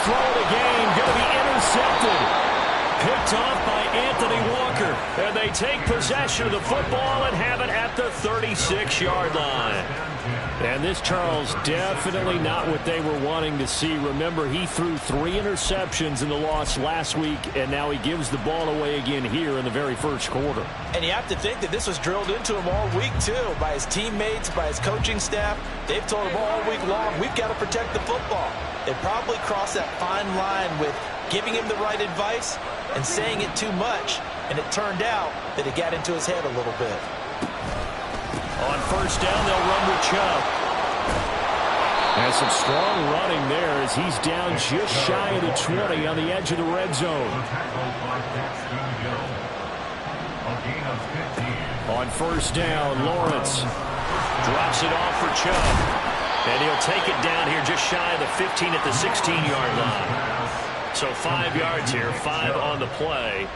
throw of the game going to be intercepted. Picked off by Anthony Walker. And they take possession of the football and have it at the 36-yard line. And this, Charles, definitely not what they were wanting to see. Remember, he threw 3 interceptions in the loss last week, and now he gives the ball away again here in the very first quarter. And you have to think that this was drilled into him all week, too, by his teammates, by his coaching staff. They've told him all week long, we've got to protect the football. They probably crossed that fine line with giving him the right advice and saying it too much, and it turned out that it got into his head a little bit. On first down, they'll run with Chubb. And some strong running there as he's down just shy of the 20 on the edge of the red zone. On first down, Lawrence drops it off for Chubb. And he'll take it down here just shy of the 15 at the 16-yard line. So 5 yards here, 5 on the play.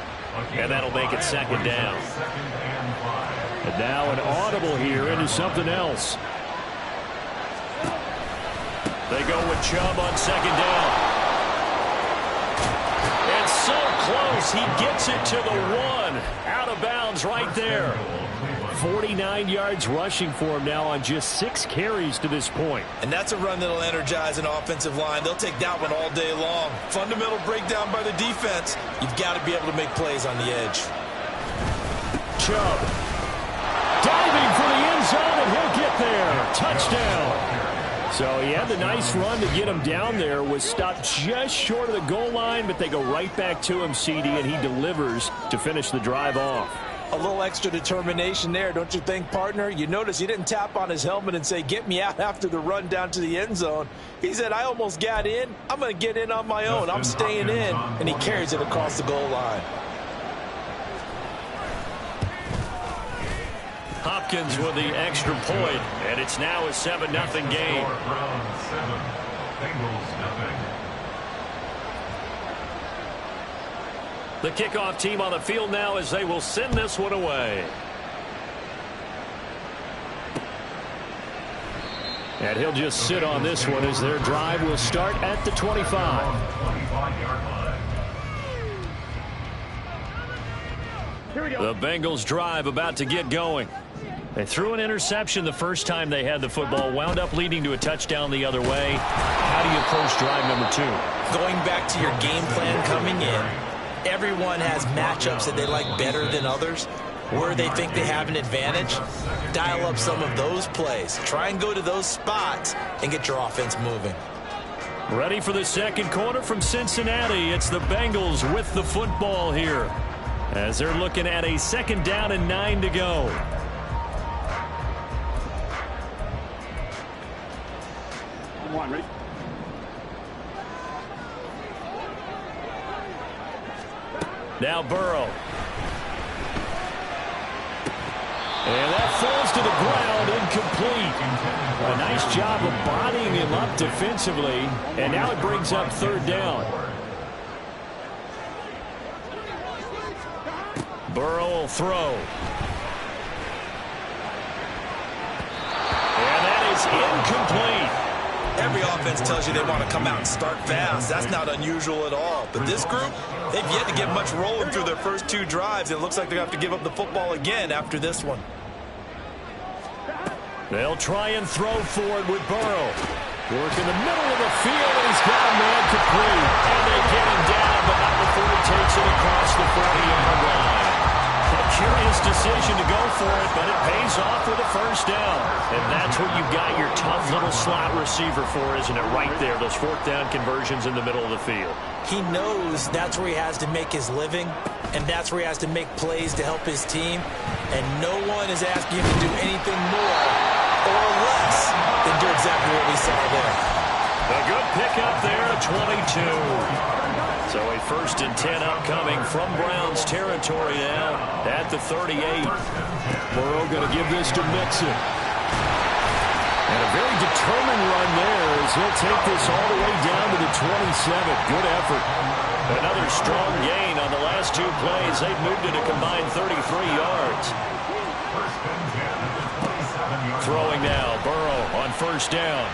And that'll make it second down. And now an audible here into something else. They go with Chubb on second down. And so close, he gets it to the 1. Out of bounds right there. 49 yards rushing for him now on just 6 carries to this point. And that's a run that'll energize an offensive line. They'll take that one all day long. Fundamental breakdown by the defense. You've got to be able to make plays on the edge. Chubb diving for the end zone, and he'll get there. Touchdown. So he had the nice run to get him down there, was stopped just short of the goal line, but they go right back to him, CD, and he delivers to finish the drive off. A little extra determination there, don't you think, partner? You notice he didn't tap on his helmet and say, get me out after the run down to the end zone. He said, I almost got in. I'm going to get in on my own. I'm staying in. And he carries it across the goal line. Hopkins with the extra point, and it's now a 7-0 game. The kickoff team on the field now as they will send this one away. And he'll just sit on this one as their drive will start at the 25. The Bengals drive about to get going. They threw an interception the first time they had the football, wound up leading to a touchdown the other way. How do you approach drive number 2? Going back to your game plan coming in, everyone has matchups that they like better than others, where they think they have an advantage. Dial up some of those plays. Try and go to those spots and get your offense moving. Ready for the second quarter from Cincinnati. It's the Bengals with the football here, as they're looking at a 2nd down and 9 to go. Ready? Now Burrow. And that falls to the ground, incomplete. A nice job of bodying him up defensively, and now it brings up 3rd down. Burrow will throw. And that is incomplete. Every offense tells you they want to come out and start fast. That's not unusual at all. But this group, they've yet to get much rolling through their first 2 drives. It looks like they're going to have to give up the football again after this one. They'll try and throw for it with Burrow. Work in the middle of the field, and he's got a man complete. And they get him down, but not before he takes it across the 40-yard line. A curious decision to go for it, but it pays off with a 1st down. And that's what you've got your tough little slot receiver for, isn't it? Right there, those 4th down conversions in the middle of the field. He knows that's where he has to make his living, and that's where he has to make plays to help his team. And no one is asking him to do anything more or less than do exactly what we saw there. A good pickup there at 22. So a 1st and 10 upcoming from Browns territory now at the 38. Burrow going to give this to Mixon. And a very determined run there as he'll take this all the way down to the 27. Good effort. Another strong gain on the last 2 plays. They've moved it a combined 33 yards. Throwing now, Burrow on 1st down.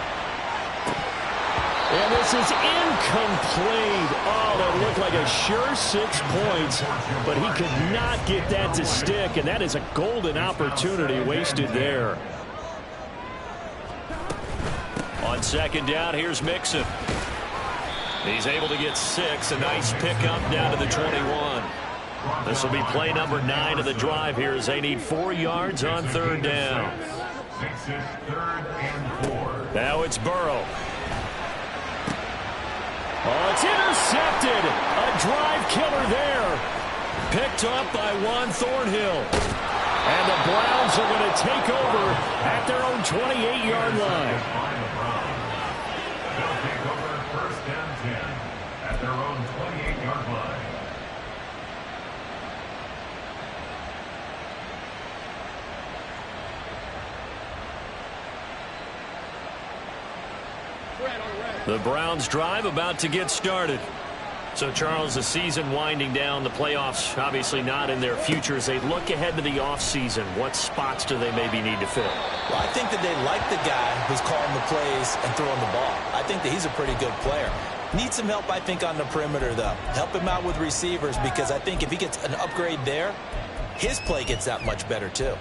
And this is incomplete. Oh, that looked like a sure 6 points, but he could not get that to stick, and that is a golden opportunity wasted there. On second down, here's Mixon. He's able to get 6. A nice pickup down to the 21. This will be play number 9 of the drive here as they need 4 yards on third down. Now it's Burrow. Oh, it's intercepted. A drive killer there. Picked up by Juan Thornhill. And the Browns are going to take over at their own 28-yard line. They'll take over first and 10 at their own 28-yard line. The Browns drive about to get started. So, Charles, the season winding down, the playoffs obviously not in their future. As they look ahead to the offseason, what spots do they maybe need to fill? Well, I think that they like the guy who's calling the plays and throwing the ball. I think that he's a pretty good player. Needs some help, I think, on the perimeter, though. Help him out with receivers, because I think if he gets an upgrade there, his play gets that much better, too.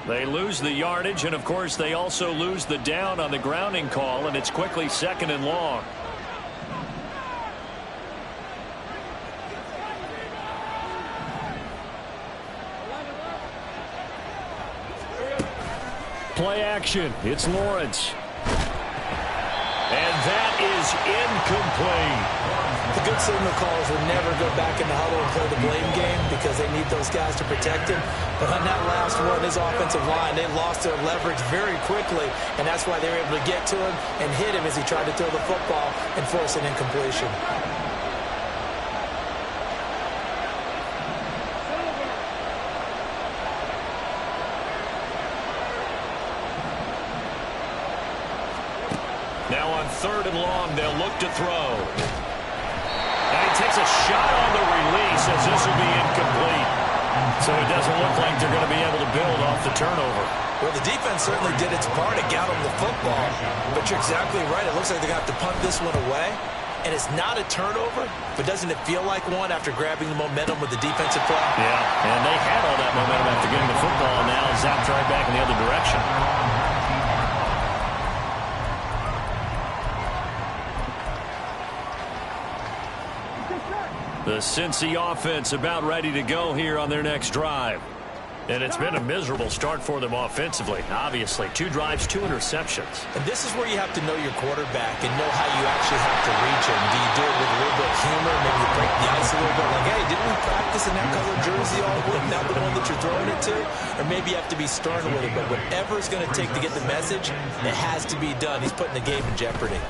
They lose the yardage, and, of course, they also lose the down on the grounding call, and it's quickly second and long. Play action. It's Lawrence. And that is incomplete. The good signal callers will never go back in the huddle and play the blame game because they need those guys to protect him. But on that last one, his offensive line, they lost their leverage very quickly, and that's why they were able to get to him and hit him as he tried to throw the football and force an incompletion. Now on third and long, they'll look to throw. And he takes a shot on the release as this will be incomplete. So it doesn't look like they're going to be able to build off the turnover. Well, the defense certainly did its part to get him the football. But you're exactly right. It looks like they're going to have to punt this one away. And it's not a turnover, but doesn't it feel like one after grabbing the momentum with the defensive play? Yeah, and they had all that momentum after getting the football, and now zapped right back in the other direction. The Cincy offense about ready to go here on their next drive. And it's been a miserable start for them offensively. Obviously, 2 drives, 2 interceptions. And this is where you have to know your quarterback and know how you actually have to reach him. Do you do it with a little bit of humor? Maybe you break the ice a little bit. Like, hey, didn't we practice in that colored jersey all week? Not the one that you're throwing it to? Or maybe you have to be stern with it. But whatever it's going to take to get the message, it has to be done. He's putting the game in jeopardy.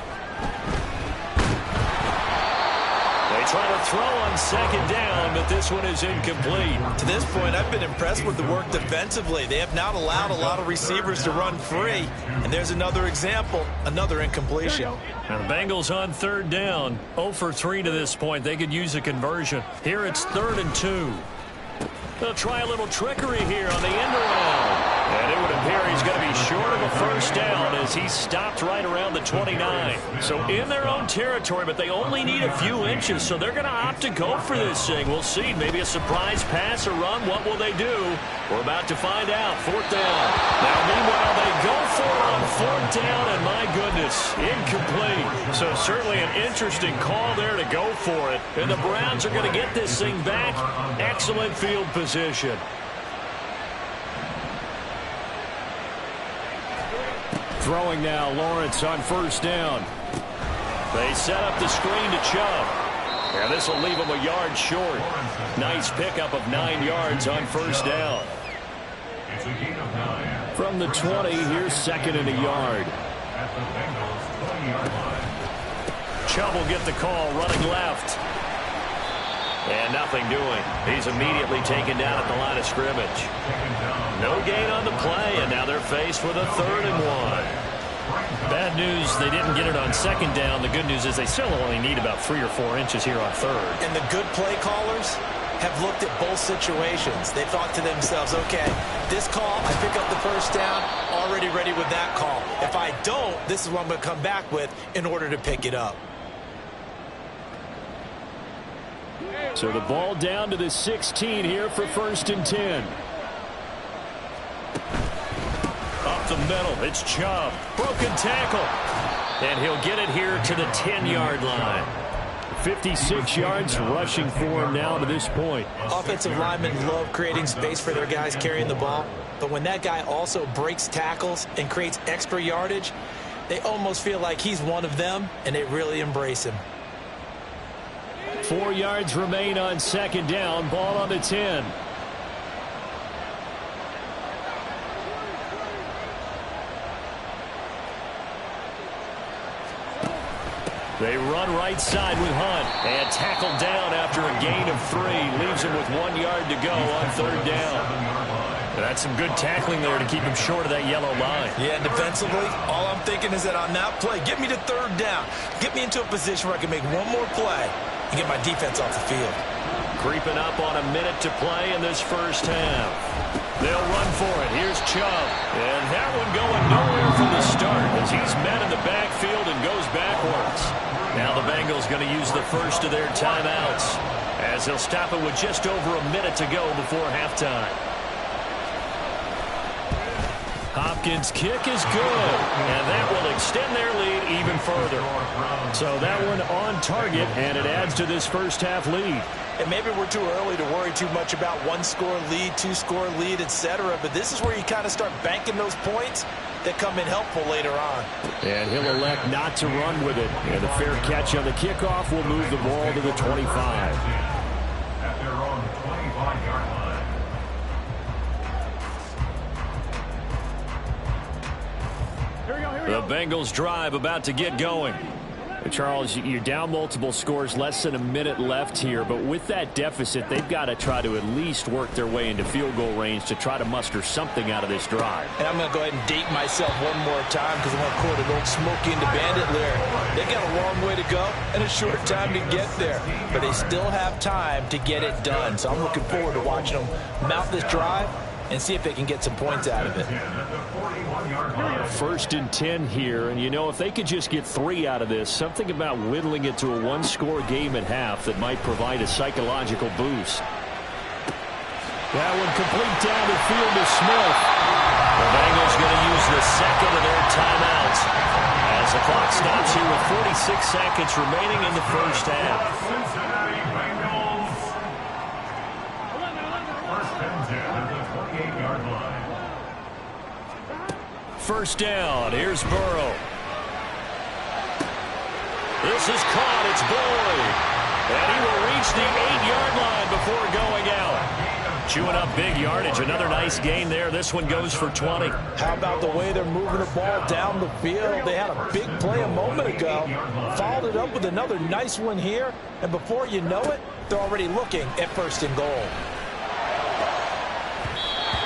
They try to throw on second down, but this one is incomplete. To this point, I've been impressed with the work defensively. They have not allowed a lot of receivers to run free. And there's another example, another incompletion. And the Bengals on third down, 0 for 3 to this point. They could use a conversion. Here it's 3rd and 2. They'll try a little trickery here on the end around. And it would appear he's going to be short of a first down as he's stopped right around the 29. So in their own territory, but they only need a few inches, so they're going to opt to go for this thing. We'll see. Maybe a surprise pass or run. What will they do? We're about to find out. 4th down. Now, meanwhile, they go for it on 4th down, and my goodness, incomplete. So certainly an interesting call there to go for it. And the Browns are going to get this thing back. Excellent field position. Throwing now, Lawrence on 1st down. They set up the screen to Chubb. And this will leave him a yard short. Nice pickup of 9 yards on 1st down. From the 20, here's 2nd and a yard. Chubb will get the call, running left. And nothing doing. He's immediately taken down at the line of scrimmage. No gain on the play, and now they're faced with a 3rd and 1. Bad news, they didn't get it on 2nd down. The good news is they still only need about 3 or 4 inches here on 3rd. And the good play callers have looked at both situations. They thought to themselves, okay, this call, I pick up the first down. already ready with that call. If I don't, this is what I'm going to come back with in order to pick it up. So the ball down to the 16 here for 1st and 10. Up the middle, it's Chubb. Broken tackle. And he'll get it here to the 10-yard line. 56 yards rushing for him now to this point. Offensive linemen love creating space for their guys carrying the ball. But when that guy also breaks tackles and creates extra yardage, they almost feel like he's one of them, and they really embrace him. 4 yards remain on 2nd down. Ball on the 10. They run right side with Hunt. And tackled down after a gain of 3. Leaves him with 1 yard to go on 3rd down. That's some good tackling there to keep him short of that yellow line. Yeah, and defensively, all I'm thinking is that on that play, get me to 3rd down. Get me into a position where I can make one more play and get my defense off the field. Creeping up on a minute to play in this 1st half. They'll run for it. Here's Chubb. And that one going nowhere from the start as he's met in the backfield and goes backwards. Now the Bengals going to use the first of their timeouts as they'll stop it with just over a minute to go before halftime. Hopkins' kick is good, and that will extend their lead even further. So that one on target, and it adds to this 1st half lead. And maybe we're too early to worry too much about 1-score lead, 2-score lead, etc. But this is where you kind of start banking those points that come in helpful later on. And he'll elect not to run with it. And a fair catch on the kickoff will move the ball to the 25. At their own 25-yard line. The Bengals drive about to get going. Charles, you're down multiple scores, less than a minute left here, but with that deficit, they've got to try to at least work their way into field goal range to try to muster something out of this drive. And I'm going to go ahead and date myself one more time because I'm going to quote an old Smokey and the Bandit lyric. They got a long way to go and a short time to get there, but they still have time to get it done. So I'm looking forward to watching them mount this drive and see if they can get some points out of it. 1st and 10 here, and you know, if they could just get 3 out of this, something about whittling it to a 1-score game at half that might provide a psychological boost. That one complete down the field to Smith. The Bengals going to use the 2nd of their timeouts as the clock stops here with 46 seconds remaining in the 1st half. Cincinnati Bengals. 1st and 10 at the 28-yard line. 1st down. Here's Burrow. This is caught. It's Boyd. And he will reach the 8-yard line before going out. Chewing up big yardage. Another nice gain there. This one goes for 20. How about the way they're moving the ball down the field? They had a big play a moment ago. Followed it up with another nice one here. And before you know it, they're already looking at 1st and goal.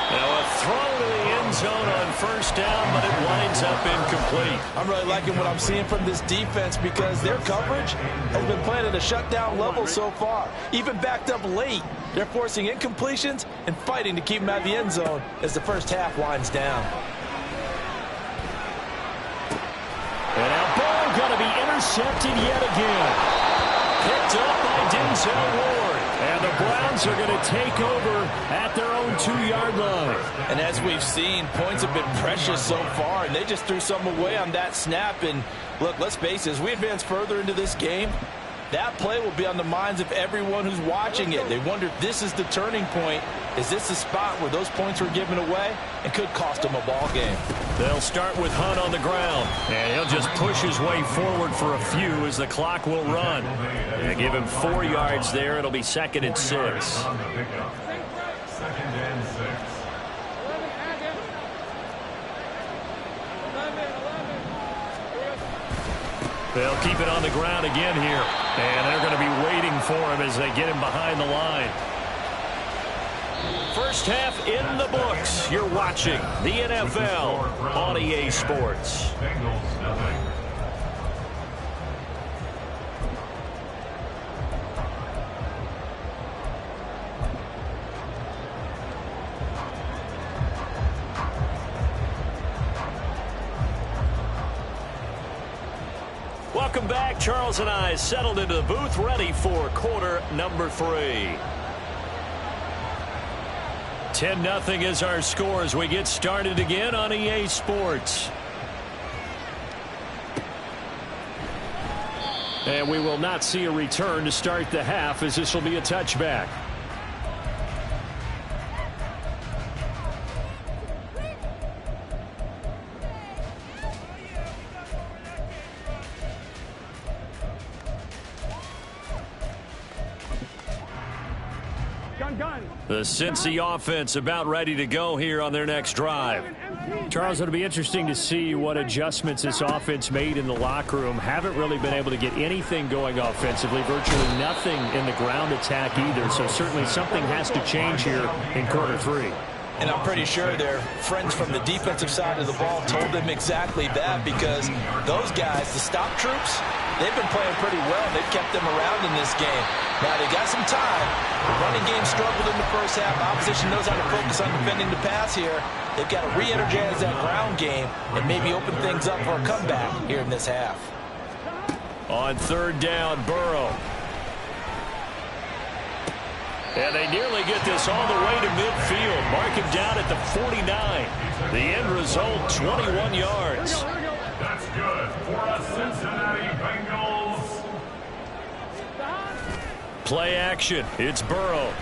Now a throw to the end zone on 1st down, but it winds up incomplete. I'm really liking what I'm seeing from this defense because their coverage has been playing at a shutdown level so far. Even backed up late, they're forcing incompletions and fighting to keep them out of the end zone as the 1st half winds down. And now ball going to be intercepted yet again. Picked up by Denzel Ward. And the Browns are going to take over at their own 2-yard line. And as we've seen, points have been precious so far, and they just threw something away on that snap. And look, let's face it, as we advance further into this game, that play will be on the minds of everyone who's watching it. They wonder if this is the turning point. Is this the spot where those points were given away and could cost them a ball game? They'll start with Hunt on the ground, and he'll just push his way forward for a few as the clock will run. They give him 4 yards there. It'll be 2nd and 6. 2nd and 6. They'll keep it on the ground again here. And they're going to be waiting for him as they get him behind the line. 1st half in the books. You're watching the NFL on EA Sports. Bengals nothing. Welcome back. Charles and I settled into the booth, ready for quarter number 3. 10-0 is our score as we get started again on EA Sports. And we will not see a return to start the half, as this will be a touchback. The Cincy offense about ready to go here on their next drive. Charles, it'll be interesting to see what adjustments this offense made in the locker room. Haven't really been able to get anything going offensively, virtually nothing in the ground attack either. So certainly something has to change here in quarter 3. And I'm pretty sure their friends from the defensive side of the ball told them exactly that, because those guys, the stop troops, they've been playing pretty well. They've kept them around in this game. Now, they got some time. The running game struggled in the first half. Opposition knows how to focus on defending the pass here. They've got to re-energize that ground game and maybe open things up for a comeback here in this half. On third down, Burrow. And they nearly get this all the way to midfield. Mark him down at the 49. The end result, 21 yards. That's good for a Cincinnati Bengals. Play action. It's Burrow.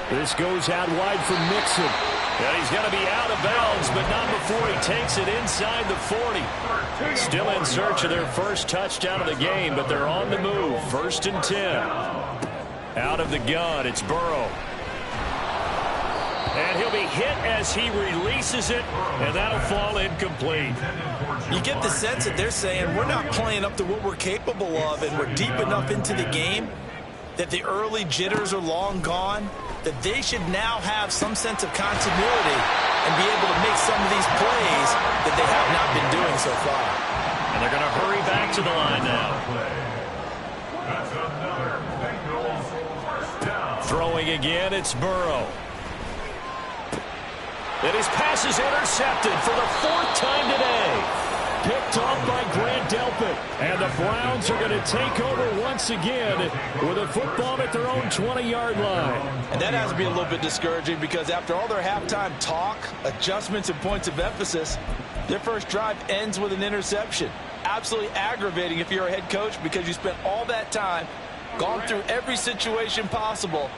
This goes out wide for Mixon. And he's going to be out of bounds, but not before he takes it inside the 40. Still in search of their first touchdown of the game, but they're on the move. 1st and 10. Out of the gun, it's Burrow. And he'll be hit as he releases it, and that'll fall incomplete. You get the sense that they're saying we're not playing up to what we're capable of, and we're deep enough into the game that the early jitters are long gone, that they should now have some sense of continuity and be able to make some of these plays that they have not been doing so far. And they're going to hurry back to the line now. Throwing again, it's Burrow. And his pass is intercepted for the 4th time today. Picked off by Grant Delpit. And the Browns are going to take over once again with a football at their own 20-yard line. And that has to be a little bit discouraging, because after all their halftime talk, adjustments, and points of emphasis, their first drive ends with an interception. Absolutely aggravating if you're a head coach, because you spent all that time, gone through every situation possible,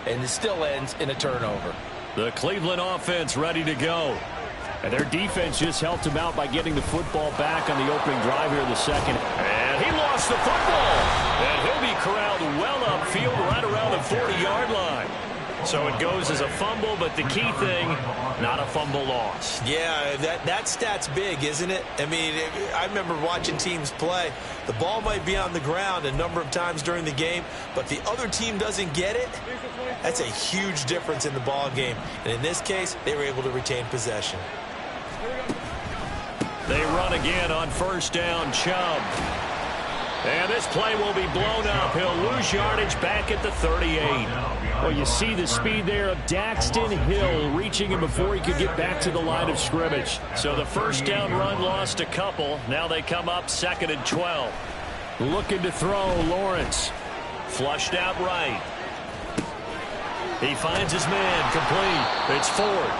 and it still ends in a turnover. The Cleveland offense ready to go. And their defense just helped him out by getting the football back on the opening drive here in the second. And he lost the football. And he'll be corralled well upfield right around the 40-yard line. So it goes as a fumble, but the key thing, not a fumble loss. Yeah, that stat's big, isn't it? I mean, I remember watching teams play. The ball might be on the ground a number of times during the game, but the other team doesn't get it. That's a huge difference in the ball game. And in this case, they were able to retain possession. They run again on 1st down, Chubb. And this play will be blown up. He'll lose yardage back at the 38. Well, you see the speed there of Daxton Hill reaching him before he could get back to the line of scrimmage. So the 1st down run lost a couple. Now they come up 2nd and 12. Looking to throw, Lawrence. Flushed out right. He finds his man, complete. It's Ford.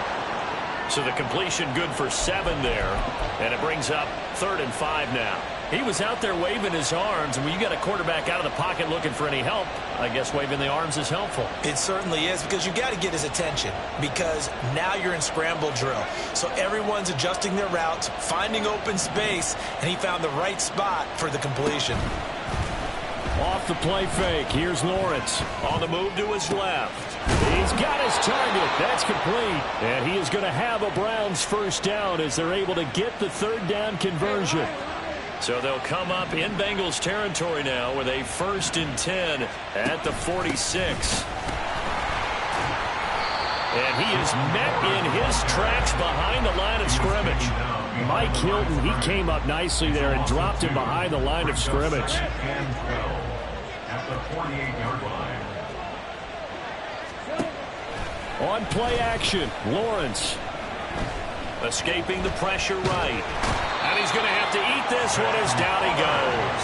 So the completion good for 7 there. And it brings up 3rd and 5 now. He was out there waving his arms, and when you got a quarterback out of the pocket looking for any help, I guess waving the arms is helpful. It certainly is, because you got to get his attention, because now you're in scramble drill. So everyone's adjusting their routes, finding open space, and he found the right spot for the completion. Off the play fake, here's Lawrence. On the move to his left. He's got his target. That's complete. And he is going to have a Browns 1st down as they're able to get the 3rd down conversion. So they'll come up in Bengals territory now with a 1st and 10 at the 46. And he is met in his tracks behind the line of scrimmage. Mike Hilton, he came up nicely there and dropped him behind the line of scrimmage. At the 48-yard line. On play action, Lawrence. Escaping the pressure right. And he's going to have to eat this one as down he goes.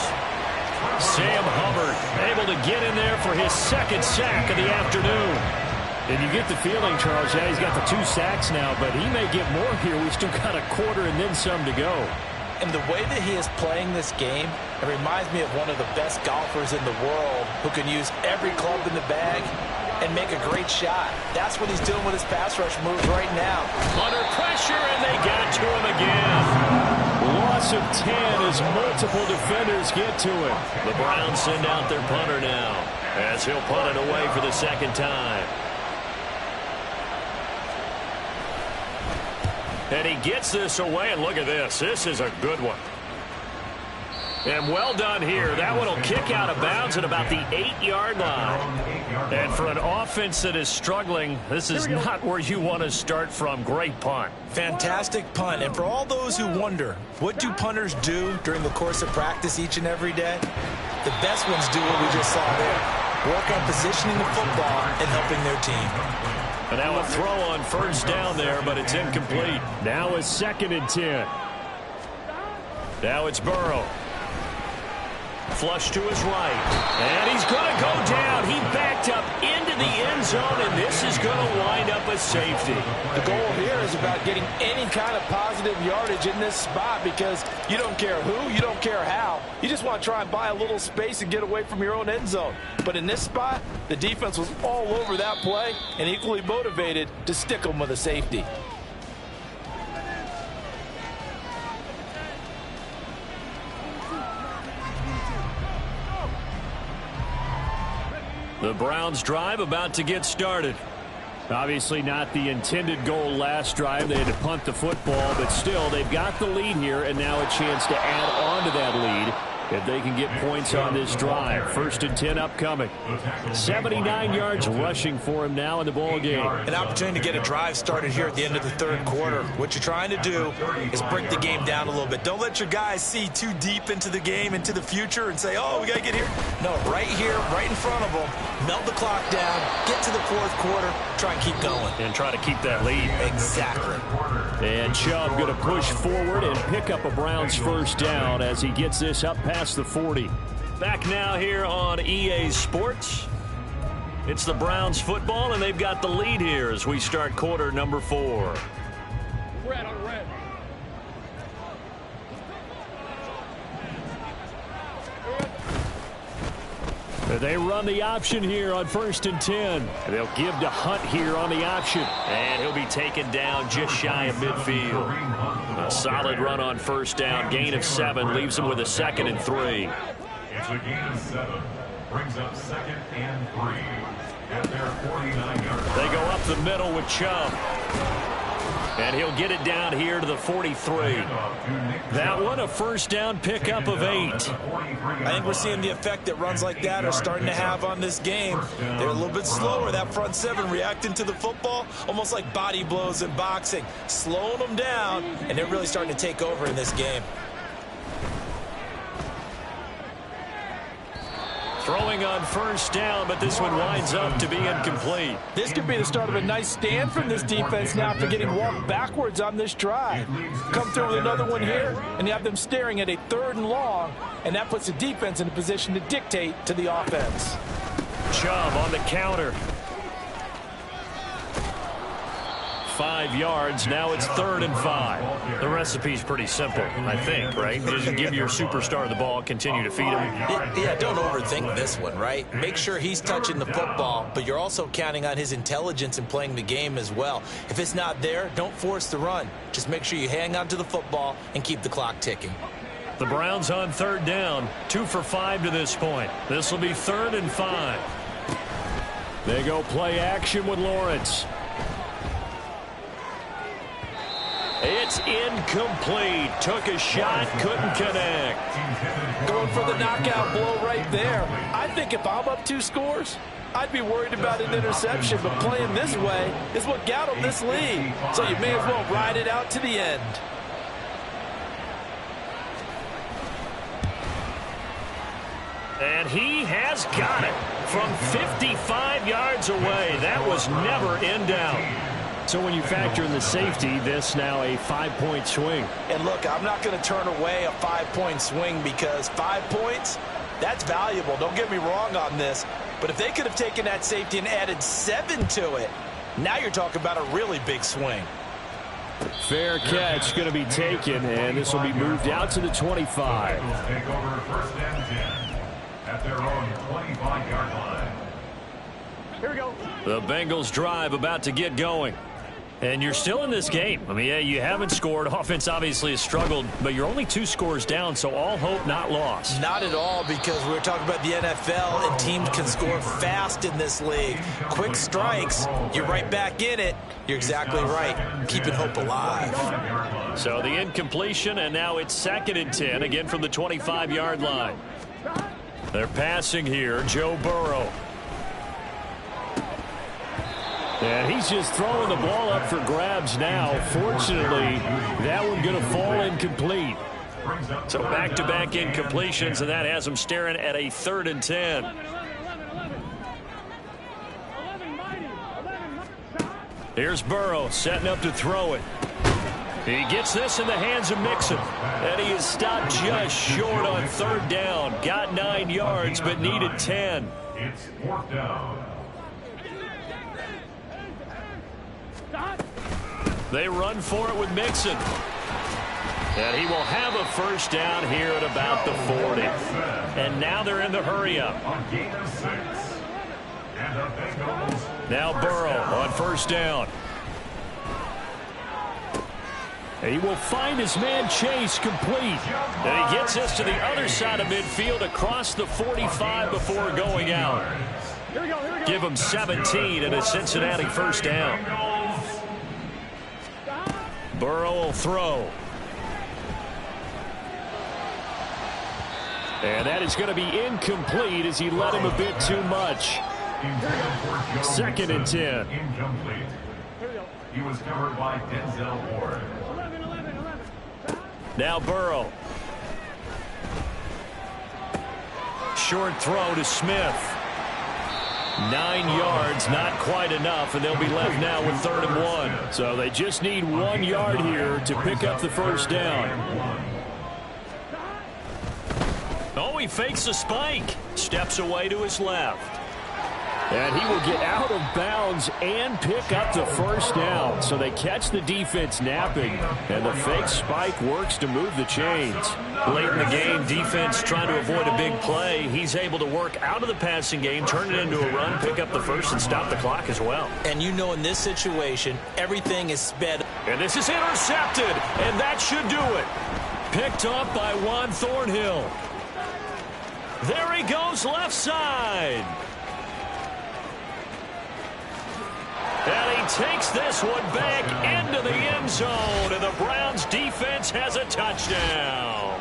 Sam Hubbard able to get in there for his second sack of the afternoon. And you get the feeling, Charles, yeah, he's got the 2 sacks now, but he may get more here. We've still got a quarter and then some to go. And the way that he is playing this game, it reminds me of one of the best golfers in the world who can use every club in the bag and make a great shot. That's what he's doing with his pass rush moves right now. Under pressure, and they got to him again. Loss of 10 as multiple defenders get to him. The Browns send out their punter now as he'll punt it away for the second time. And he gets this away, and look at this. This is a good one. And well done here. That one will kick out of bounds at about the 8-yard line. And for an offense that is struggling, this is not where you want to start from. Great punt. Fantastic punt. And for all those who wonder, what do punters do during the course of practice each and every day? The best ones do what we just saw there. Work on positioning the football and helping their team. And now a throw on first down there, but it's incomplete. Now a 2nd and 10. Now it's Burrow. Flush to his right. And he's going to go down. He backed up into the end zone, and this is going to wind up a safety. The goal here is about getting any kind of positive yardage in this spot because you don't care who, you don't care how. You just want to try and buy a little space and get away from your own end zone. But in this spot, the defense was all over that play and equally motivated to stick them with a safety. The Browns drive about to get started. Obviously not the intended goal last drive. They had to punt the football, but still they've got the lead here and now a chance to add on to that lead if they can get points on this drive. 1st and 10 upcoming. 79 yards rushing for him now in the ball game. An opportunity to get a drive started here at the end of the 3rd quarter. What you're trying to do is break the game down a little bit. Don't let your guys see too deep into the game, into the future, and say, oh, we got to get here. No, right here, right in front of them, melt the clock down, get to the 4th quarter, try and keep going. And try to keep that lead. Exactly. And Chubb going to push forward and pick up a Browns first down as he gets this up past the 40. Back now here on EA Sports. It's the Browns football, and they've got the lead here as we start quarter number 4. Red on red. They run the option here on 1st and 10. They'll give to Hunt here on the option. And he'll be taken down just shy of midfield. A solid run on first down. Gain of 7 leaves him with a 2nd and 3. It's a gain of 7. Brings up 2nd and 3 at their 49-yard line. They go up the middle with Chubb. And he'll get it down here to the 43. That one a first down pickup of 8. I think we're seeing the effect that runs like that are starting to have on this game. They're a little bit slower, that front 7 reacting to the football, almost like body blows in boxing, slowing them down, and they're really starting to take over in this game. Throwing on first down, but this one winds up to be incomplete. This could be the start of a nice stand from this defense now after getting walked backwards on this drive. Come through with another one here, and you have them staring at a 3rd and long, and that puts the defense in a position to dictate to the offense. Chubb on the counter. 5 yards. Now it's 3rd and 5. The recipe's pretty simple, I think, right? Just give your superstar the ball, continue to feed him. Yeah, don't overthink this one, right? Make sure he's touching the football, but you're also counting on his intelligence in playing the game as well. If it's not there, don't force the run. Just make sure you hang on to the football and keep the clock ticking. The Browns on 3rd down. 2 for 5 to this point. This will be 3rd and 5. They go play action with Lawrence. It's incomplete. Took a shot, couldn't connect. Going for the knockout blow right there. I think if I'm up 2 scores, I'd be worried about an interception, but playing this way is what got him this lead. So you may as well ride it out to the end. And he has got it from 55 yards away. That was never in doubt. So when you factor in the safety, this now a 5-point swing. And look, I'm not going to turn away a 5-point swing because 5 points, that's valuable. Don't get me wrong on this. But if they could have taken that safety and added 7 to it, now you're talking about a really big swing. Fair catch going to be taken, and this will be moved out to the 25. Take over first and 10 at their own 25-yard line. Here we go. The Bengals drive about to get going. And you're still in this game. I mean, yeah, you haven't scored. Offense obviously has struggled, but you're only 2 scores down, so all hope not lost. Not at all, because we're talking about the NFL, and teams can score fast in this league. Quick strikes, you're right back in it. You're exactly right. Keeping hope alive. So the incompletion, and now it's 2nd and 10, again from the 25-yard line. They're passing here, Joe Burrow. And he's just throwing the ball up for grabs now. Fortunately, that one going to fall incomplete. So back-to-back incompletions, and that has him staring at a 3rd and 10. Here's Burrow setting up to throw it. He gets this in the hands of Mixon. And he is stopped just short on 3rd down. Got 9 yards, but needed 10. It's 4th down. They run for it with Mixon. And he will have a 1st down here at about the 40. And now they're in the hurry-up. Now Burrow on 1st down. And he will find his man Chase complete. And he gets this to the other side of midfield across the 45 before going out. Give him 17 and a Cincinnati 1st down. Burrow will throw. And that is going to be incomplete as he led him a bit too much. 2nd and 10. Incomplete. He was covered by Denzel Ward. Now Burrow. Short throw to Smith. 9 yards, not quite enough, and they'll be left now with 3rd and 1. So they just need 1 yard here to pick up the 1st down. Oh, he fakes a spike. Steps away to his left. And he will get out of bounds and pick up the 1st down. So they catch the defense napping, and the fake spike works to move the chains. Late in the game, defense trying to avoid a big play. He's able to work out of the passing game, turn it into a run, pick up the 1st, and stop the clock as well. And you know in this situation, everything is sped. And this is intercepted, and that should do it. Picked up by Juan Thornhill. There he goes left side. And he takes this one back into the end zone, and the Browns defense has a touchdown.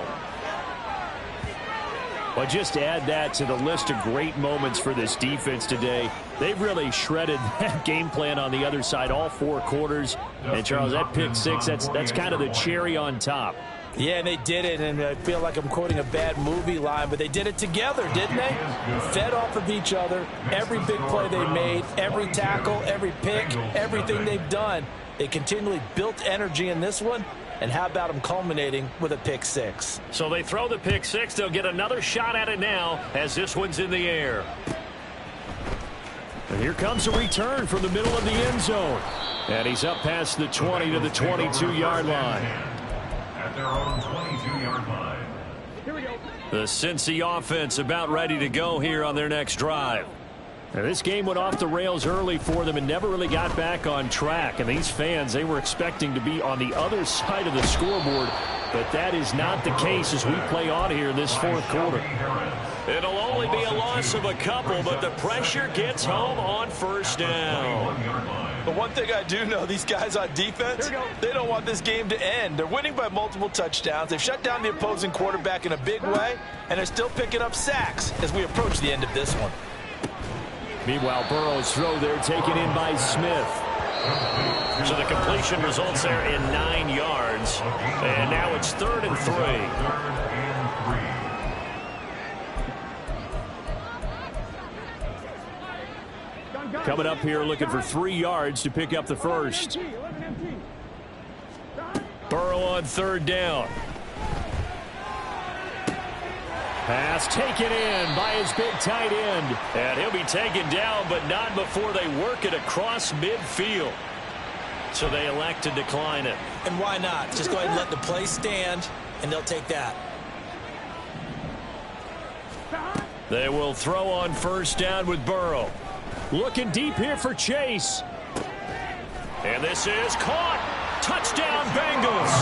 Well, just add that to the list of great moments for this defense today. They've really shredded that game plan on the other side all 4 quarters. And, Charles, that pick 6, that's kind of the cherry on top. Yeah, and they did it, and I feel like I'm quoting a bad movie line, but they did it together, didn't they? Fed off of each other, every big play they made, every tackle, every pick, everything they've done. They continually built energy in this one, and how about them culminating with a pick 6? So they throw the pick 6. They'll get another shot at it now as this one's in the air. And here comes a return from the middle of the end zone. And he's up past the 20 to the 22-yard line. At their own 22-yard line. Here we go. The Cincy offense about ready to go here on their next drive. Now, this game went off the rails early for them and never really got back on track. And these fans, they were expecting to be on the other side of the scoreboard. But that is not the case as we play on here in this 4th quarter. It'll only be a loss of a couple, but the pressure gets home on 1st down. But one thing I do know, these guys on defense, they don't want this game to end. They're winning by multiple touchdowns. They've shut down the opposing quarterback in a big way, and they're still picking up sacks as we approach the end of this one. Meanwhile, Burrow's throw there taken in by Smith. So the completion results there in 9 yards. And now it's 3rd and 3. Coming up here looking for 3 yards to pick up the first. Burrow on 3rd down. Pass taken in by his big tight end. And he'll be taken down, but not before they work it across midfield. So they elect to decline it. And why not? Just go ahead and let the play stand, and they'll take that. They will throw on 1st down with Burrow. Looking deep here for Chase. And this is caught. Touchdown, Bengals.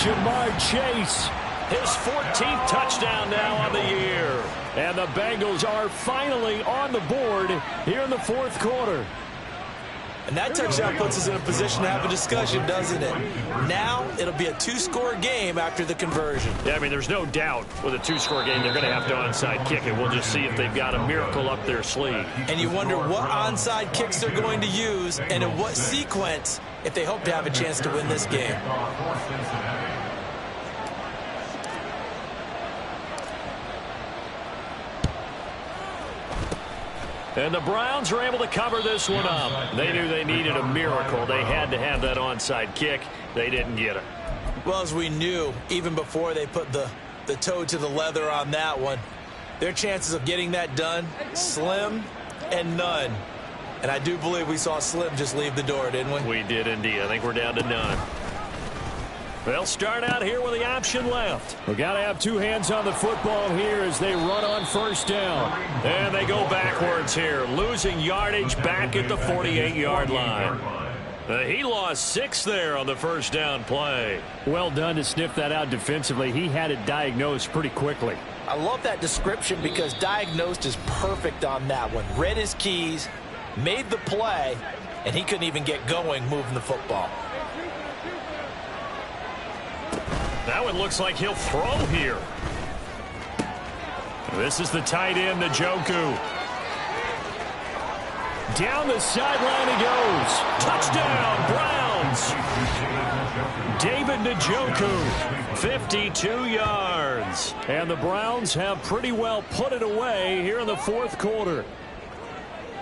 Jamar Chase. His 14th touchdown now on the year. And the Bengals are finally on the board here in the 4th quarter. And that touchdown puts us in a position to have a discussion, doesn't it? Now it'll be a 2-score game after the conversion. Yeah, I mean, there's no doubt with a 2-score game they're going to have to onside kick it. We'll just see if they've got a miracle up their sleeve. And you wonder what onside kicks they're going to use and in what sequence if they hope to have a chance to win this game. And the Browns are able to cover this one up. They knew they needed a miracle. They had to have that onside kick. They didn't get it. Well, as we knew, even before they put the toe to the leather on that one, their chances of getting that done, slim and none. And I do believe we saw Slim just leave the door, didn't we? We did indeed. I think we're down to none. They'll start out here with the option left. We've got to have 2 hands on the football here as they run on 1st down. And they go backwards here, losing yardage back at the 48-yard line. He lost 6 there on the 1st down play. Well done to sniff that out defensively. He had it diagnosed pretty quickly. I love that description because diagnosed is perfect on that one. Read his keys, made the play, and he couldn't even get going moving the football. Now it looks like he'll throw here. This is the tight end, Njoku. Down the sideline he goes. Touchdown, Browns. David Njoku, 52 yards. And the Browns have pretty well put it away here in the 4th quarter.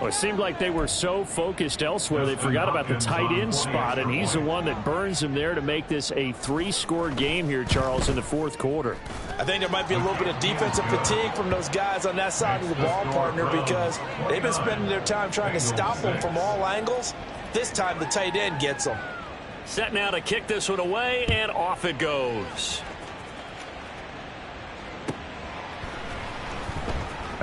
Well, it seemed like they were so focused elsewhere they forgot about the tight end spot, and he's the one that burns him there to make this a 3-score game here, Charles, in the 4th quarter. I think there might be a little bit of defensive fatigue from those guys on that side of the ball, partner, because they've been spending their time trying to stop them from all angles. This time the tight end gets them. Set now to kick this one away, and off it goes.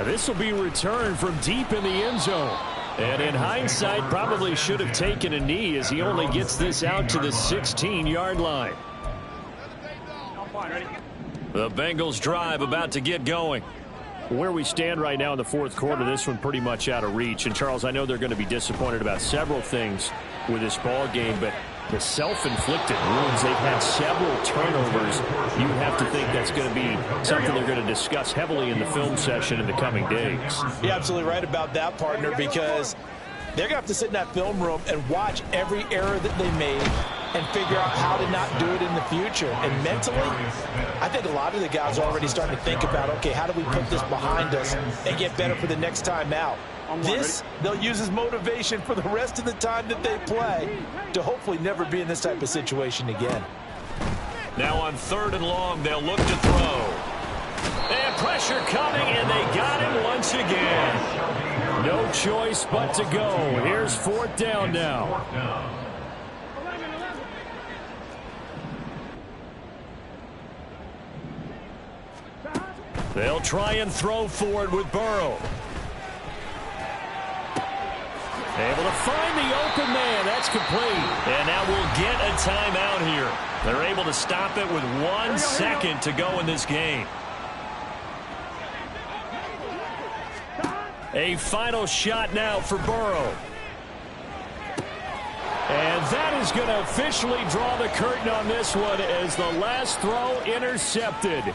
This will be returned from deep in the end zone. And in hindsight, probably should have taken a knee as he only gets this out to the 16-yard line. The Bengals drive about to get going. Where we stand right now in the 4th quarter, this one pretty much out of reach. And, Charles, I know they're going to be disappointed about several things with this ball game, but the self-inflicted wounds, they've had several turnovers. You have to think that's going to be something they're going to discuss heavily in the film session in the coming days. You're absolutely right about that, partner, because they're going to have to sit in that film room and watch every error that they made and figure out how to not do it in the future. And mentally, I think a lot of the guys are already starting to think about, okay, how do we put this behind us and get better for the next time out? This, they'll use as motivation for the rest of the time that they play to hopefully never be in this type of situation again. Now on 3rd and long, they'll look to throw. And pressure coming, and they got him once again. No choice but to go. Here's 4th down now. They'll try and throw forward with Burrow. Able to find the open man. That's complete. And now we'll get a timeout here. They're able to stop it with 1 second to go in this game. A final shot now for Burrow. And that is going to officially draw the curtain on this one as the last throw intercepted.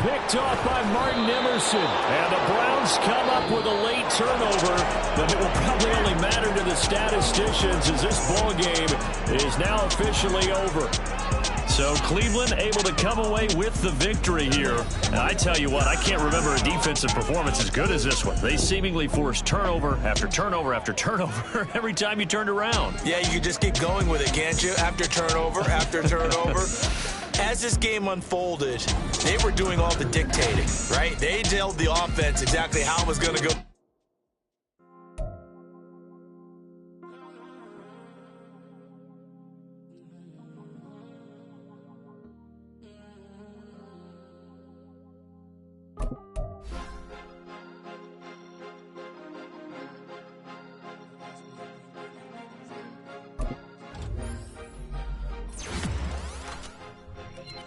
Picked off by Martin Emerson. And the Browns come up with a late turnover, but it will probably only matter to the statisticians as this ball game is now officially over. So Cleveland able to come away with the victory here. And I tell you what, I can't remember a defensive performance as good as this one. They seemingly forced turnover after turnover after turnover every time you turned around. Yeah, you can just keep going with it, can't you? After turnover, after turnover. As this game unfolded, they were doing all the dictating, right? They told the offense exactly how it was going to go.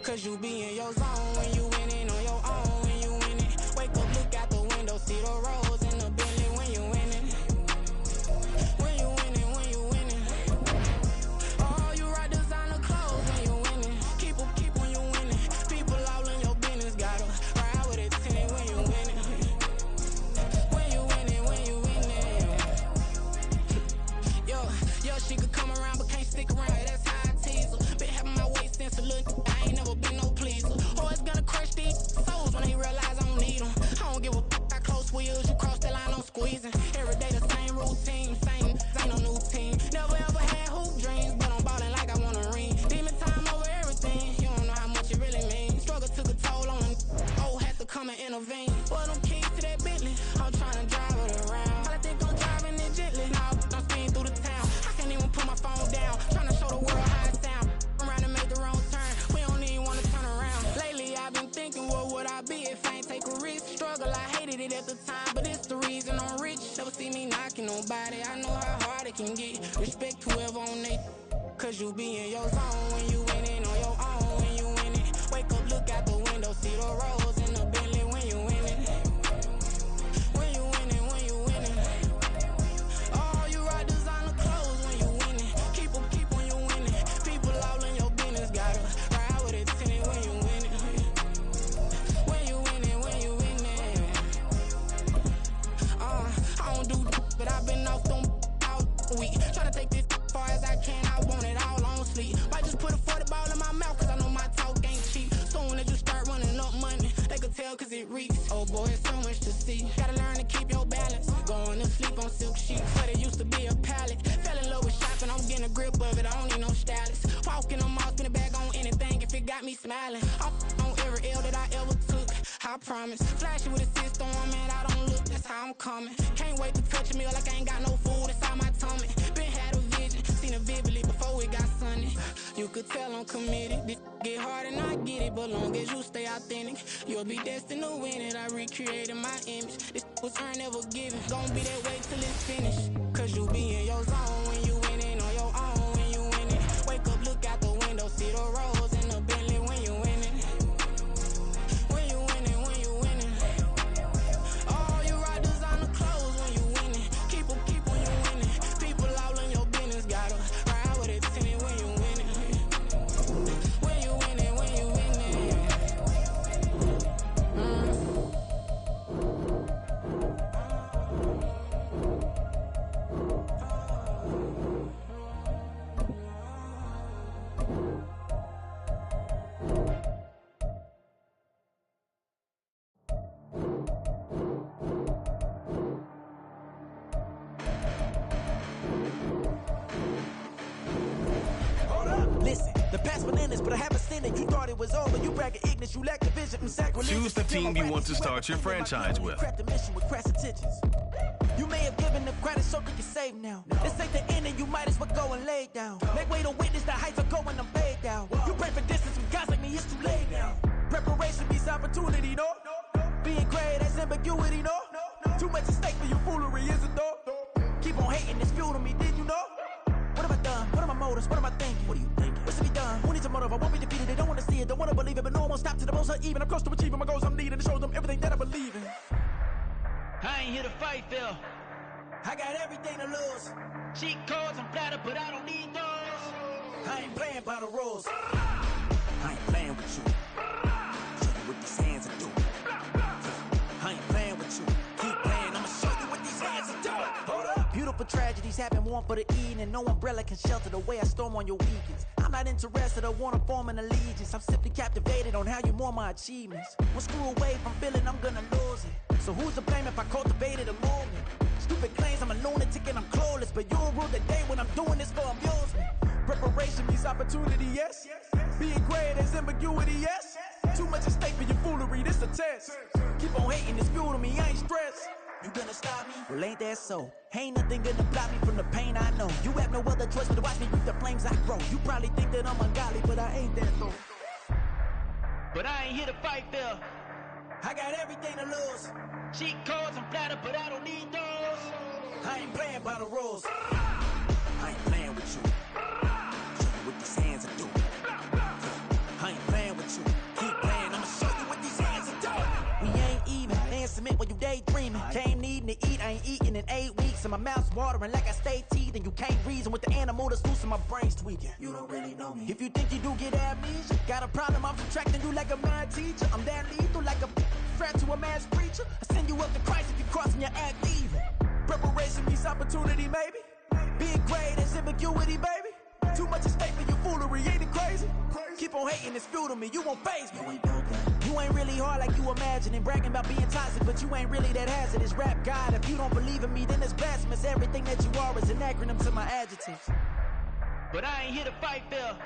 Cause you be in your zone when you winning on your own. When you winning, wake up, look out the window, see the rose in the Bentley. When you winning, when you winning, when you winning. Oh, you right designer clothes when you winning. Keep when you winning. People all in your business, gotta ride with it tinted when you winning. When you winning, when you winning. Yo, she could come around but can't stick around. That's how I tease her. Been having my waist since a little. I ain't never been no pleaser. Always gonna crush these souls when they realize I don't need them. I don't give a f*** how close wheels. You cross that line, I'm squeezing. Every day the same routine, ain't no new team. Never ever had hoop dreams, but I'm ballin' like I want a ring. Demon time over everything. You don't know how much it really means. Struggle took a toll on them. Oh, had to come and intervene. Well, them keys to that Bentley, I'm trying to drive it around. I think I'm driving it gently. Now I'm speeding through the town. I can't even put my phone down. Trying to show the world how it sound. Around and make the wrong turn. We don't even want to turn around. Lately I've been thinking, what would I be if I ain't take a risk? Struggle, I hated it at the time, but it's the reason I'm rich. Never see me knocking nobody. I know how hard it can get. Respect whoever on they. Cause you be in your zone when you winning on your own. When you winning, wake up, look out the window, see the rose in the Bentley. When you winning, when you winning, when you winning. Oh, you right designer clothes when you winning. Keep when you winning. People all in your business, gotta ride with it tinted when you winning. When you winning, when you winning. I don't do but I've been off them all week. Tryna take this far as I can, I want it all on sleep. Might just put a 40 ball in my mouth, cause I know my talk ain't cheap. Soon as you start running up money, they could tell cause it reeks. Oh boy, it's so much to see. Gotta learn to keep your balance. Going to sleep on silk sheets, but it used to be a pallet. Fell in love with shopping, I'm getting a grip of it, I don't need no stylist. Walking them off, spin it back on anything if it got me smiling. I'm on every L that I ever took, I promise. Flashing with a system on, man, I don't look, that's how I'm coming. Can't wait to touch a meal like I ain't got no food inside my tummy. Been had a vision, seen it vividly before it got sunny. You could tell I'm committed. This get hard and I get it, but long as you stay authentic, you'll be destined to win it. I recreated my image. This was earned, never given. Gonna be that way till it's finished. Cause you be in your zone when you winning on your own. When you winning, wake up, look out the window, see the rose in the Bentley. When you winning, when you winning, when you winning. Oh, you right designer clothes when you winning. Keep when you winning. People all in your business, gotta ride with it tinted when you winning. When you winning, when you winning. Listen, the past bananas, but I haven't seen it. You thought it was over. You bragging ignorance. You lack the vision from sacrilegious. Choose the team you want to start your franchise with. Craft the mission with crass intentions. You may have given them credit so they can save now. This ain't the end and you might as well go and lay down. Make way to witness the heights are going, I'm laid down. You pray for distance with guys like me, it's too late now. Preparation beats opportunity, no? Being great, that's ambiguity, no? Too much at stake for your foolery, is it though? Keep on hating, it's fuel to me, did you know? What have I done? What are my motives? What am I thinking? What are you thinking? What's to be done? Who needs a motive? I won't be defeated. They don't want to see it, don't want to believe it, but no one won't stop to the most uneven. I'm close to achieving my goals. I'm needing to show them everything that I believe in. I ain't here to fight, Phil. I got everything to lose. Cheat codes and platter, but I don't need those. I ain't playing by the rules. I ain't playing with you. Show you what these hands are doing. I ain't playing with you. Keep playing, I'ma show you what these hands are doing. Hold up. Beautiful tragedies happen, one for the eating, and no umbrella can shelter the way I storm on your weekends. I'm I'm not interested or wanna form an allegiance. I'm simply captivated on how you more my achievements. One screw away from feeling I'm gonna lose it. So who's to blame if I cultivated a movement? Stupid claims I'm a lunatic and I'm clueless, but you'll rule the day when I'm doing this for amusement. Preparation means opportunity, yes. Being great is ambiguity, yes. Too much at stake for your foolery, this a test. Keep on hating, it's fuel to me, I ain't stressed. You gonna stop me? Well, ain't that so? Ain't nothing gonna block me from the pain I know. You have no other choice but to watch me reap the flames I grow. You probably think that I'm ungodly, but I ain't that though. But I ain't here to fight fair. I got everything to lose. Cheat codes and flatter, but I don't need those. I ain't playing by the rules. I ain't playing with you. Show you what these hands will do. I ain't playing with you. Keep playing, I'ma show you what these hands will do. We ain't even. They ain't submit when you daydreaming. Came needing to eat, I ain't eating in 8 weeks. And my mouth's watering like I stay teeth. And you can't reason with the animal that's loose and my brain's tweaking. You don't really know me. If you think you do get amnesia, got a problem, I'm subtracting you like a mad teacher. I'm that lethal like a threat to a mass preacher. I send you up to Christ if you crossing your act evil. Preparation means opportunity, maybe. Being great is ambiguity, baby. Too much at stake for your foolery, ain't it crazy? Keep on hating, it's fuel to me, you won't faze me. You ain't really hard like you imagine and bragging about being toxic, but you ain't really that hazardous. Rap God, if you don't believe in me, then it's blasphemous. Everything that you are is an acronym to my adjectives. But I ain't here to fight fair.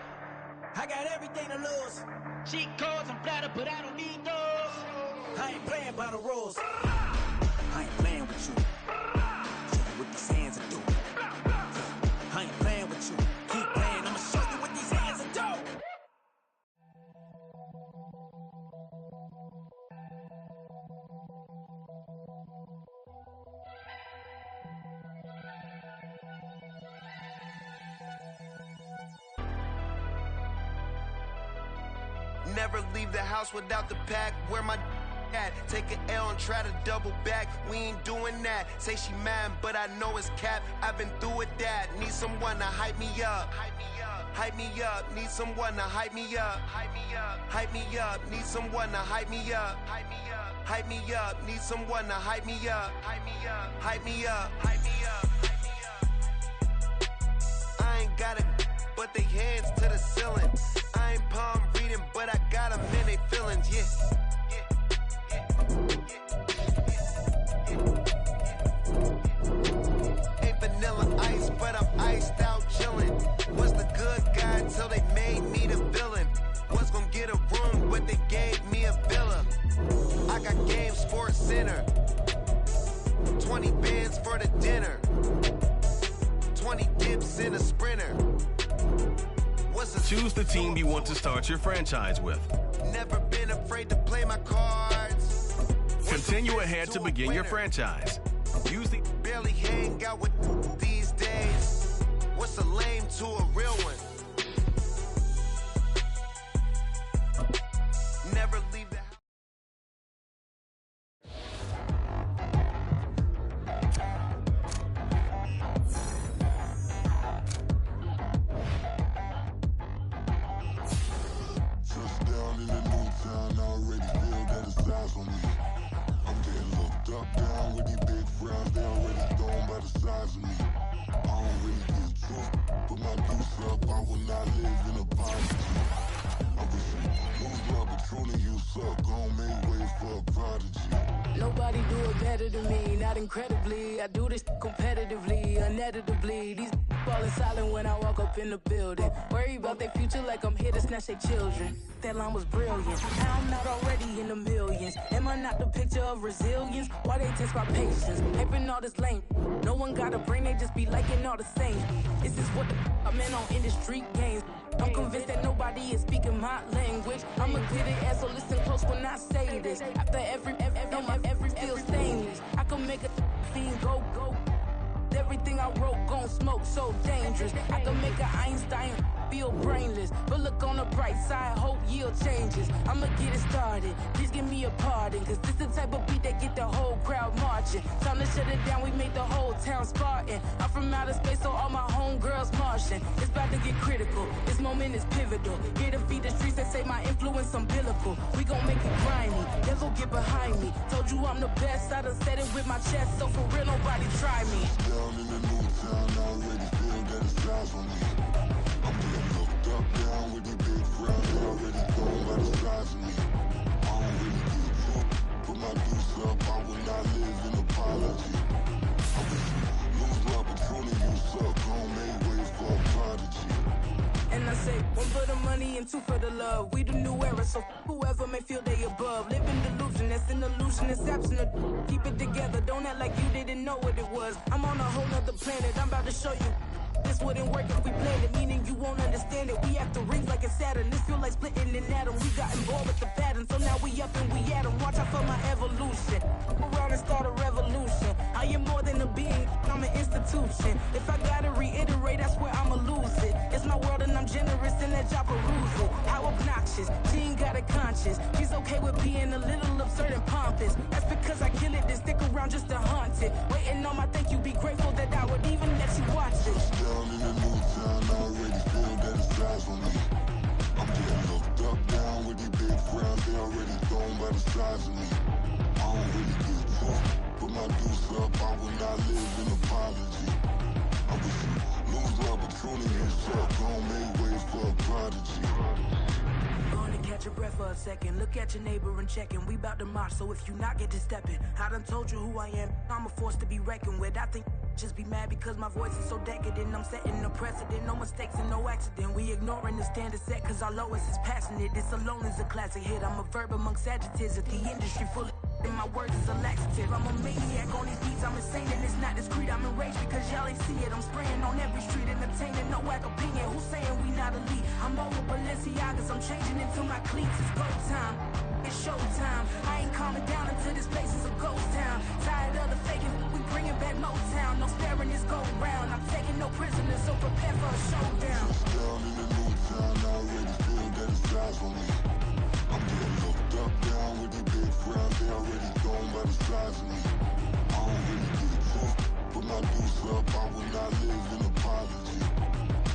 I got everything to lose. Cheat codes and flatter, but I don't need those. I ain't playing by the rules. I ain't playing with you. Show you what these hands will do. I ain't playing with you. Keep playing, I'ma show you what these hands will do. Never leave the house without the pack. Where my at? Take an L and try to double back. We ain't doing that. Say she mad, but I know it's cap. I've been through with that. Need someone to hype me up. Hype me up. Need someone to hype me up. Hype me up. Need someone to hype me up. Hype me up. Need someone to hype me up. Hype me up. Hype me up. I ain't got it, but they hands to the ceiling. I ain't palm reading, but I got them in they feelings, yeah. Ain't vanilla ice, but I'm iced out chillin'. Was the good guy till they made me the villain. Was gonna get a room, but they gave me a villa. I got game Sports Center. 20 bands for the dinner. 20 dips in a sprinter. Choose the team you want to start your franchise with. Never been afraid to play my cards. Continue ahead to begin your franchise. Use the barely hang out with these days. What's a lame to a real one? Never leave the house. Touchdown in the new town, I already feel that it's eyes on me. I'm getting looked up, down with these big frowns, they already thrown by the size of me. I don't really get truth, but my deuce up, I will not live in a poverty. I'm wishing, lose love, but truly you suck, gon' make way for a prodigy. Nobody do it better than me, not incredibly. I do this competitively, uneditably. These falling silent when I walk up in the building. Worry about their future like I'm here to snatch their children. That line was brilliant. How I'm not already in the millions. Am I not the picture of resilience? Why they test my patience? Hyping all this lame. No one got a brain, they just be liking all the same. This is what I'm in on industry games. I'm convinced that nobody is speaking my language. I'm a clear the air, so listen close when I say this. After every feel stainless. I can make a fiend go. Everything I wrote gon' smoke, so dangerous. I can make an Einstein feel brainless. But look on the bright side, hope yield changes. I'ma get it started, please give me a pardon. Cause this the type of beat that get the whole crowd marching. Time to shut it down, we make the whole town Spartan. I'm from outer space, so all my homegirls Martian. It's about to get critical, this moment is pivotal. Here to feed the streets that say my influence umbilical. We gon' make it grimy, devil get behind me. Told you I'm the best, I done said it with my chest. So for real, nobody try me. Down in the new town, I already feel that it's eyes on me. I'm getting looked up, down with these big frowns. They already gone by the size of me. I don't really get drunk. Put my deuce up, I will not live in apology. I wish you lose the opportunity, you suck. Homemade way for a prodigy. And I say, one for the money and two for the love. We the new era, so whoever may feel they above. Live in delusion, that's an illusion, it's absent of. Keep it together, don't act like you didn't know what it was. I'm on a whole nother planet, I'm about to show you. This wouldn't work if we planned it, meaning you won't understand it. We have to rings like a Saturn, this feel like splitting an atom. We got involved with the pattern, so now we up and we at 'em. Watch out for my evolution, go around and start a revolution. I am more than a being, I'm an institution. If I gotta reiterate, that's where I'ma lose it. It's my world and I'm generous and that y'all peruse it. How obnoxious, she ain't got a conscience. She's okay with being a little absurd and pompous. That's because I kill it, then stick around just to haunt it. Waiting on my thank you, be grateful that I would even let you watch it. Down in the new town, I already feel that it's eyes on me. I'm getting looked up, down with these big frowns. They already gone by the size of me. I don't really get drunk. Put my deuce up, I will not live in apology. I wish you lose the opportunity, you suck. Homemade way for a prodigy. Gonna catch your breath for a second. Look at your neighbor and check in. We bout to march, so if you not get to stepping. I done told you who I am. I'm a force to be reckoned with. I think just be mad because my voice is so decadent. I'm setting a precedent. No mistakes and no accident. We ignoring the standard set cause our lowest is passionate. This alone is a classic hit. I'm a verb amongst adjectives. If the industry full of and my words is a laxative. I'm a maniac on these beats, I'm insane and it's not discreet. I'm enraged because y'all ain't see it. I'm spraying on every street, entertaining, no whack opinion. Who's saying we not elite? I'm over Balenciagas, I'm changing into my cleats. It's go time, it's show time. I ain't calming down until this place is a ghost town. Tired of the faking, we bringing back Motown. No sparing this go round. I'm taking no prisoners, so prepare for a showdown. Down in the new town, I already feel that it's eyes on me. I'm getting looked up, down with these big frowns. They already gone by the size of me. I don't really get drunk. Put my deuce up, I will not live in apology.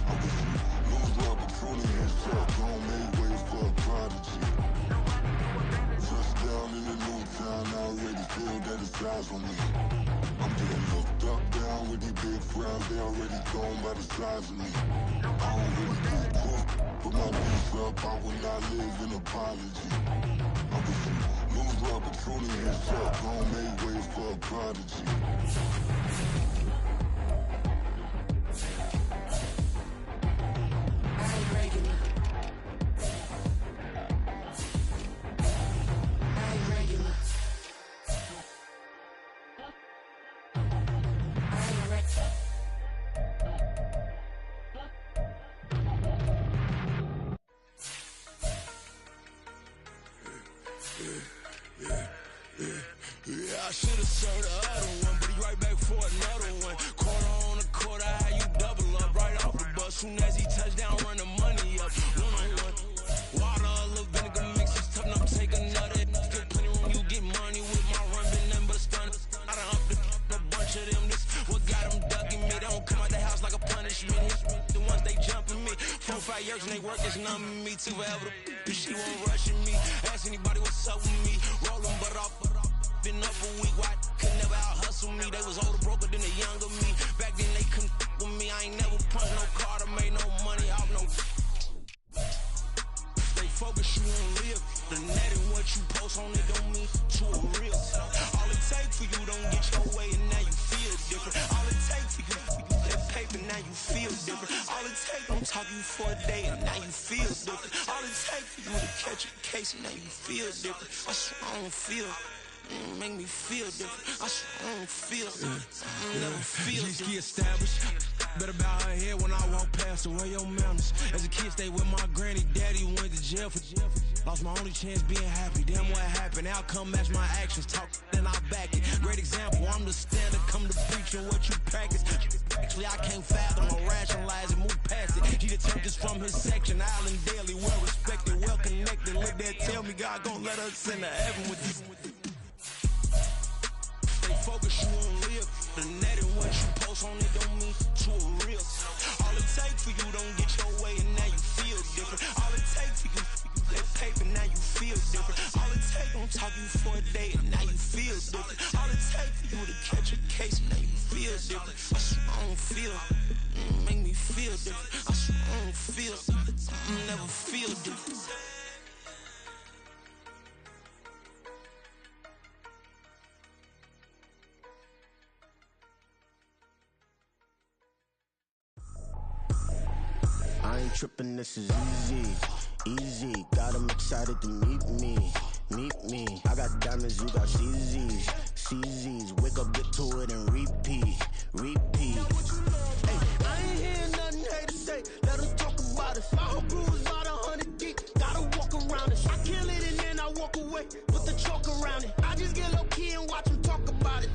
I wish you lose the opportunity, you suck. Homemade way for a prodigy. Touchdown in the new town, I already feel that it's eyes on me. I'm getting looked up, down with these big frowns. They already gone by the size of me. I don't really get drunk. Put my deuce up, I will not live in apology. I wish you lose the opportunity, you suck. Homemade way for a prodigy. Yeah, I should've served the other one, but he right back for another one. Quarter on a quarter, how you double up right off the bus. Soon as he touch down, run the money up. One-on-one. Water, a little vinegar mix, it's tough enough to take another. Still plenty room, you get money with my run, been nothing but a stun. I done up a bunch of them, this what got them ducking me. They don't come out the house like a punishment. The ones they jumping me. 4-5 years and they work is numbing me. Too forever, she won't rushing me. Ask anybody what's up with me. Rolling but off. Been up a week, why could never out hustle me? They was older, broker than the younger me. Back then they couldn't with me. I ain't never punched no card or made no money off no. Stay focused, you won't live. The net and what you post on it don't mean to a real. All it takes for you don't get your way and now you feel different. All it takes for you that paper, now you feel different. All it takes, don't talk you for a day and now you feel different. All it takes for you to catch a case and now you feel different. I swear I don't feel. Make me feel different. I swear I don't feel I never feel different. Established. Better bow her head when I walk past her. Where your manners? As a kid, stayed with my granny. Daddy went to jail for lost my only chance being happy. Damn what happened. Outcome match my actions. Talk then I back it. Great example. I'm the standard. Come to preaching what you practice. Actually, I can't fathom or rationalize it. Move past it. He the this from his section. Island daily, well respected, well connected. Look there, tell me God gon' let us into heaven with this. Focus, you won't live. The net and what you post on it don't mean to a real. All it takes for you don't get your way and now you feel different. All it takes for you that paper, now you feel different. All it take don't talk you for a day, and now you feel different. All it take for you to catch a case, now you feel different. I swear I don't feel, make me feel different. I swear I don't feel, never feel different. I ain't tripping, this is easy, easy. Got 'em excited to meet me. I got diamonds, you got CZs. Wake up, get to it, and repeat. Hey, I ain't hearing nothing haters say. Let them talk about us. My whole crew is about 100 deep. Gotta walk around it. I kill it and then I walk away. Put the chalk around it. I just get low key and watch them talk about it.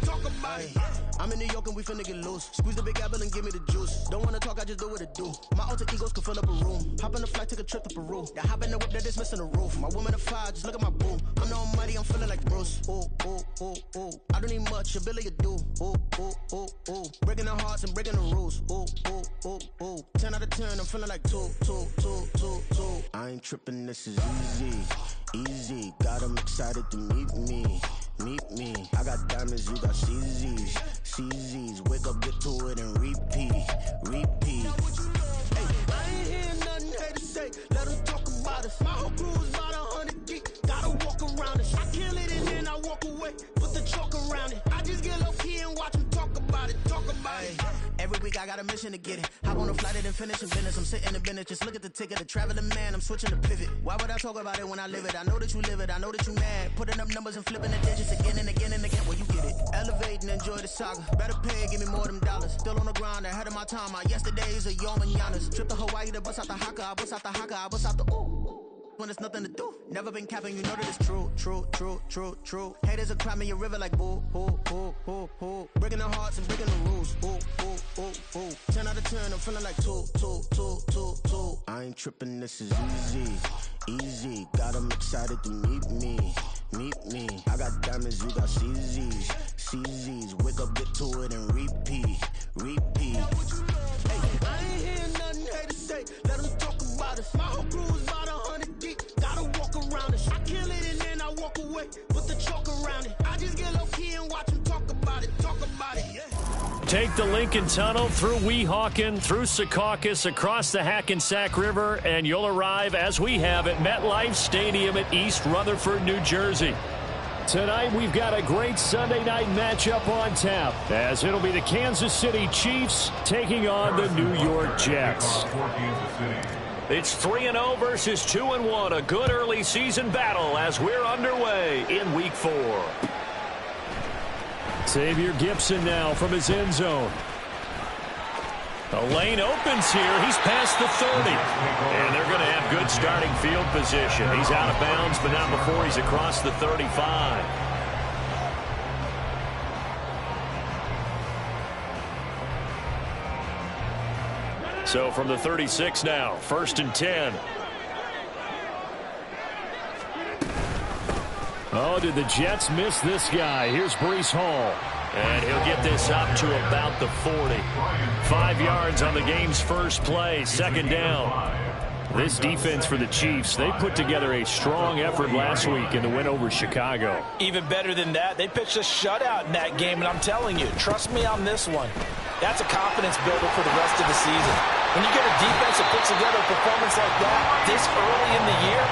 I'm in New York and we finna get loose. Squeeze the big apple and give me the juice. Don't wanna talk, I just do what it do. My alter egos can fill up a room. Hop on the flight, take a trip to Peru. That hop in the whip that is missing the roof. My woman a fire, just look at my boo. I'm the almighty, I'm feeling like Bruce. Ooh. I don't need much, ability to do. Ooh. Breaking the hearts and breaking the rules. Ooh. 10 out of 10, I'm feeling like two. I ain't tripping, this is easy. Got 'em excited to meet me. I got diamonds, you got CZs. Wake up, get to it, and repeat. Hey, I ain't hearing nothing haters say. Let them talk about us. My whole crew is about 100 deep. Gotta walk around it. I kill it and then I walk away. Put the chalk around it. I just get low key and watch them talk about it. Every week I got a mission to get it. Hop on a flight and then finish in business. I'm sitting in business, just look at the ticket. The traveling man, I'm switching to pivot. Why would I talk about it when I live it? I know that you live it, I know that you mad. Putting up numbers and flipping the digits again and again and again. Well, you get it. Elevate and enjoy the saga. Better pay, give me more them dollars. Still on the grind, ahead of my time. My yesterdays are your mananas. Trip to Hawaii to bust out the haka. I bust out the ooh. When there's nothing to do. Never been capping, you know that it's true. Haters will cry me a river like boo. Breaking the hearts and breaking the rules. Ooh. 10 out of 10, I'm feeling like two. I ain't tripping, this is easy. Got 'em excited to meet me. I got diamonds, you got CZs. Wake up, get to it, and repeat. Hey, I ain't hearing nothing haters say. Let them talk about us. My whole crew is about 100 deep. Gotta walk around it. I kill it and then I walk away. Put the chalk around it. I just get low key and watch them talk about it. Take the Lincoln Tunnel through Weehawken, through Secaucus, across the Hackensack River, and you'll arrive, as we have, at MetLife Stadium at East Rutherford, New Jersey. Tonight, we've got a great Sunday night matchup on tap, as it'll be the Kansas City Chiefs taking on the New York Jets. It's 3-0 versus 2-1, a good early season battle as we're underway in Week 4. Xavier Gipson now from his end zone. The lane opens here. He's past the 30. And they're going to have good starting field position. He's out of bounds, but not before he's across the 35. So from the 36 now, 1st and 10. Oh, did the Jets miss this guy? Here's Breece Hall. And he'll get this up to about the 40. 5 yards on the game's first play, 2nd down. This defense for the Chiefs, they put together a strong effort last week in the win over Chicago. Even better than that, they pitched a shutout in that game, and I'm telling you, trust me on this one. That's a confidence builder for the rest of the season. When you get a defense that puts together a performance like that this early in the year,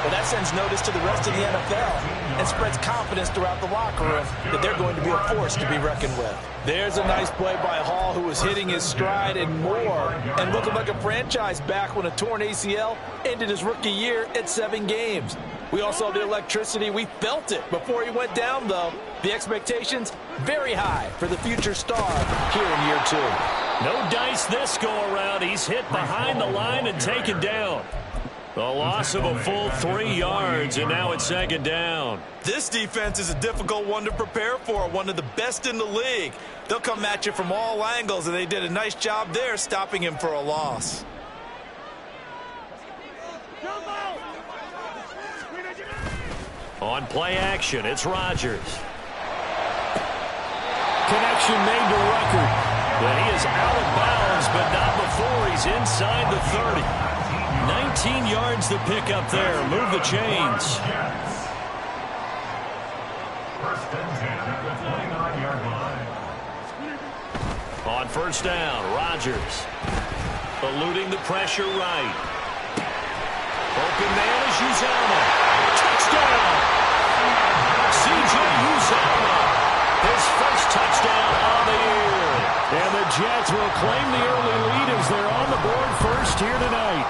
well, that sends notice to the rest of the NFL and spreads confidence throughout the locker room that they're going to be a force to be reckoned with. There's a nice play by Hall, who was hitting his stride and more, and looking like a franchise back when a torn ACL ended his rookie year at 7 games. We all saw the electricity. We felt it before he went down, though. The expectations very high for the future star here in year 2. No dice this go-around. He's hit behind the line and taken down. The loss of a full 3 yards, and now it's 2nd down. This defense is a difficult one to prepare for, one of the best in the league. They'll come at you from all angles, and they did a nice job there stopping him for a loss. On play action, it's Rodgers. Connection made to Ruckert. But he is out of bounds, but not before he's inside the 30. 19 yards to pick up there. Move the chains. First and 10 at the 29-yard line. On first down, Rodgers eluding the pressure right. Open man is Uzomah. Touchdown! C.J. Uzomah, his first touchdown of the year. And the Jets will claim the early lead as they're on the board first here tonight.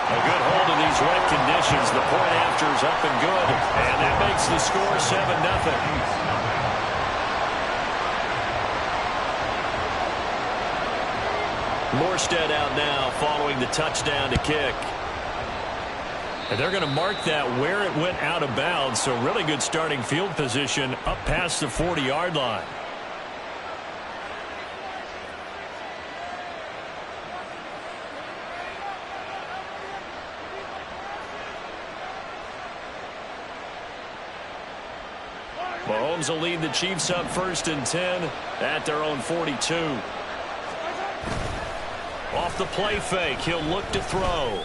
A good hold of these wet conditions. The point after is up and good. And that makes the score 7-0. Morstead out now following the touchdown to kick. And they're going to mark that where it went out of bounds. So really good starting field position up past the 40-yard line. Mahomes will lead the Chiefs up first and 10 at their own 42. Off the play fake, he'll look to throw.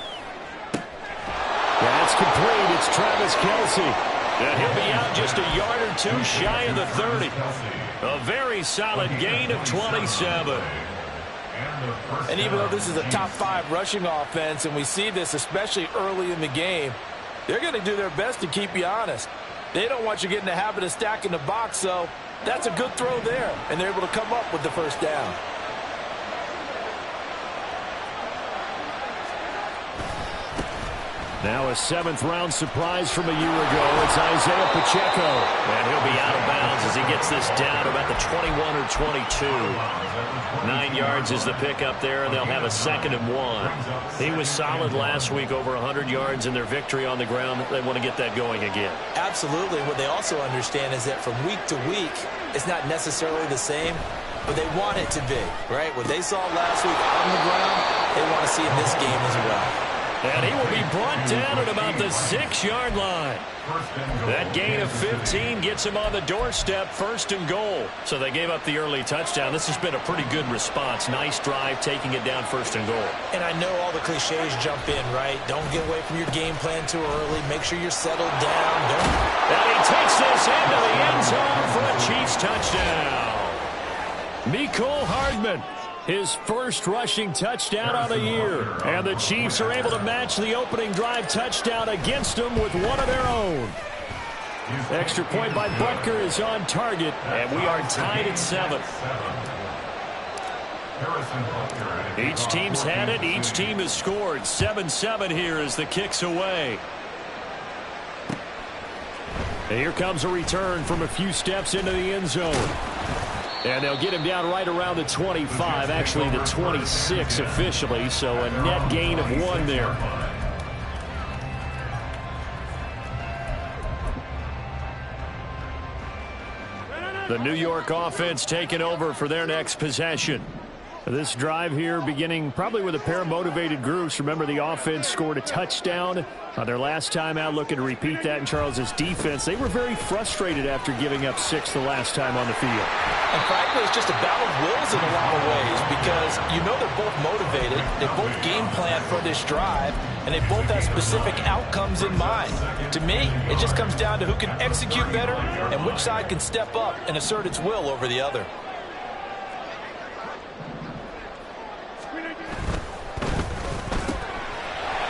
That's complete. It's Travis Kelce. And he'll be out just a yard or two shy of the 30. A very solid gain of 27. And even though this is a top 5 rushing offense, and we see this especially early in the game, they're going to do their best to keep you honest. They don't want you getting the habit of stacking the box, so that's a good throw there, and they're able to come up with the first down. Now a 7th-round surprise from a year ago. It's Isaiah Pacheco. And he'll be out of bounds as he gets this down about the 21 or 22. 9 yards is the pickup there, and they'll have a 2nd and 1. He was solid last week, over 100 yards in their victory on the ground. They want to get that going again. Absolutely. What they also understand is that from week to week, it's not necessarily the same, but they want it to be, right? What they saw last week on the ground, they want to see in this game as well. And he will be brought down at about the 6-yard line. That gain of 15 gets him on the doorstep, 1st and goal. So they gave up the early touchdown. This has been a pretty good response. Nice drive, taking it down 1st and goal. And I know all the cliches jump in, right? Don't get away from your game plan too early. Make sure you're settled down. And he takes this into the end zone for a Chiefs touchdown. Mecole Hardman, his first rushing touchdown of the year. And the Chiefs are able to match the opening drive touchdown against them with one of their own. Extra point by Butker is on target. And we are tied at 7. Each team's had it. Each team has scored. 7-7 here as the kick's away. And here comes a return from a few steps into the end zone. And they'll get him down right around the 25, actually the 26 officially, so a net gain of 1 there. The New York offense taking over for their next possession. This drive here beginning probably with a pair of motivated groups. Remember, the offense scored a touchdown on their last time out, looking to repeat that in Charles's defense. They were very frustrated after giving up 6 the last time on the field. And frankly, it's just a battle of wills in a lot of ways because you know they're both motivated. They both game plan for this drive, and they both have specific outcomes in mind. To me, it just comes down to who can execute better and which side can step up and assert its will over the other.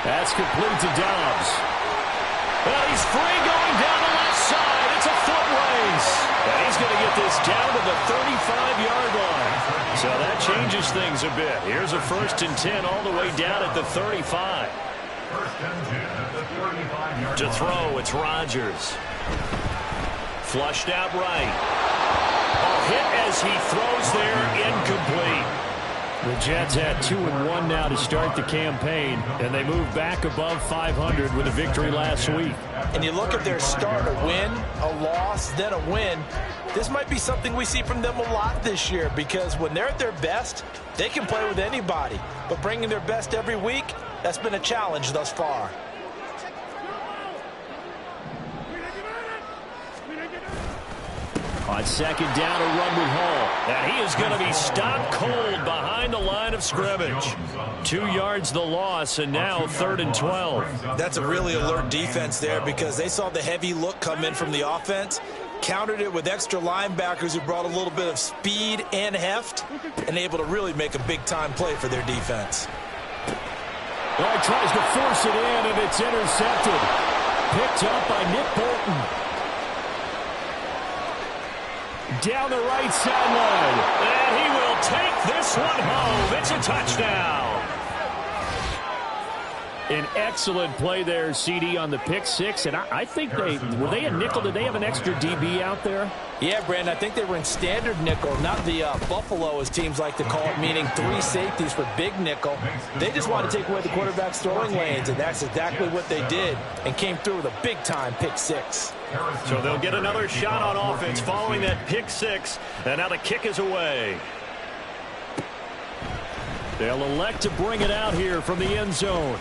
That's complete to Dobbs. Well, he's free going down the left side. It's a foot race. And he's going to get this down to the 35-yard line. So that changes things a bit. Here's a 1st and 10 all the way down at the 35. 1st and 10 at the 35-yard line. To throw, it's Rodgers. Flushed out right. A hit as he throws there, incomplete. The Jets had 2-1 now to start the campaign, and they move back above 500 with a victory last week. And you look at their start, a win, a loss, then a win. This might be something we see from them a lot this year because when they're at their best, they can play with anybody. But bringing their best every week, that's been a challenge thus far. On 2nd down, a run with Hall. And he is going to be stopped cold behind the line of scrimmage. 2 yards the loss, and now 3rd and 12. That's a really alert defense there because they saw the heavy look come in from the offense, Countered it with extra linebackers who brought a little bit of speed and heft and able to really make a big-time play for their defense. Well, he tries to force it in, and it's intercepted. Picked up by Nick Bolton. Down the right sideline. And he will take this one home. It's a touchdown. An excellent play there, CD, on the pick six. And I think were they a nickel? Did they have an extra DB out there? Yeah, Brandon, I think they were in standard nickel, not the Buffalo, as teams like to call it, meaning 3 safeties for big nickel. They just wanted to take away the quarterback's throwing lanes, and that's exactly what they did, and came through with a big-time pick six. So they'll get another shot on offense following that pick six, and now the kick is away. They'll elect to bring it out here from the end zone.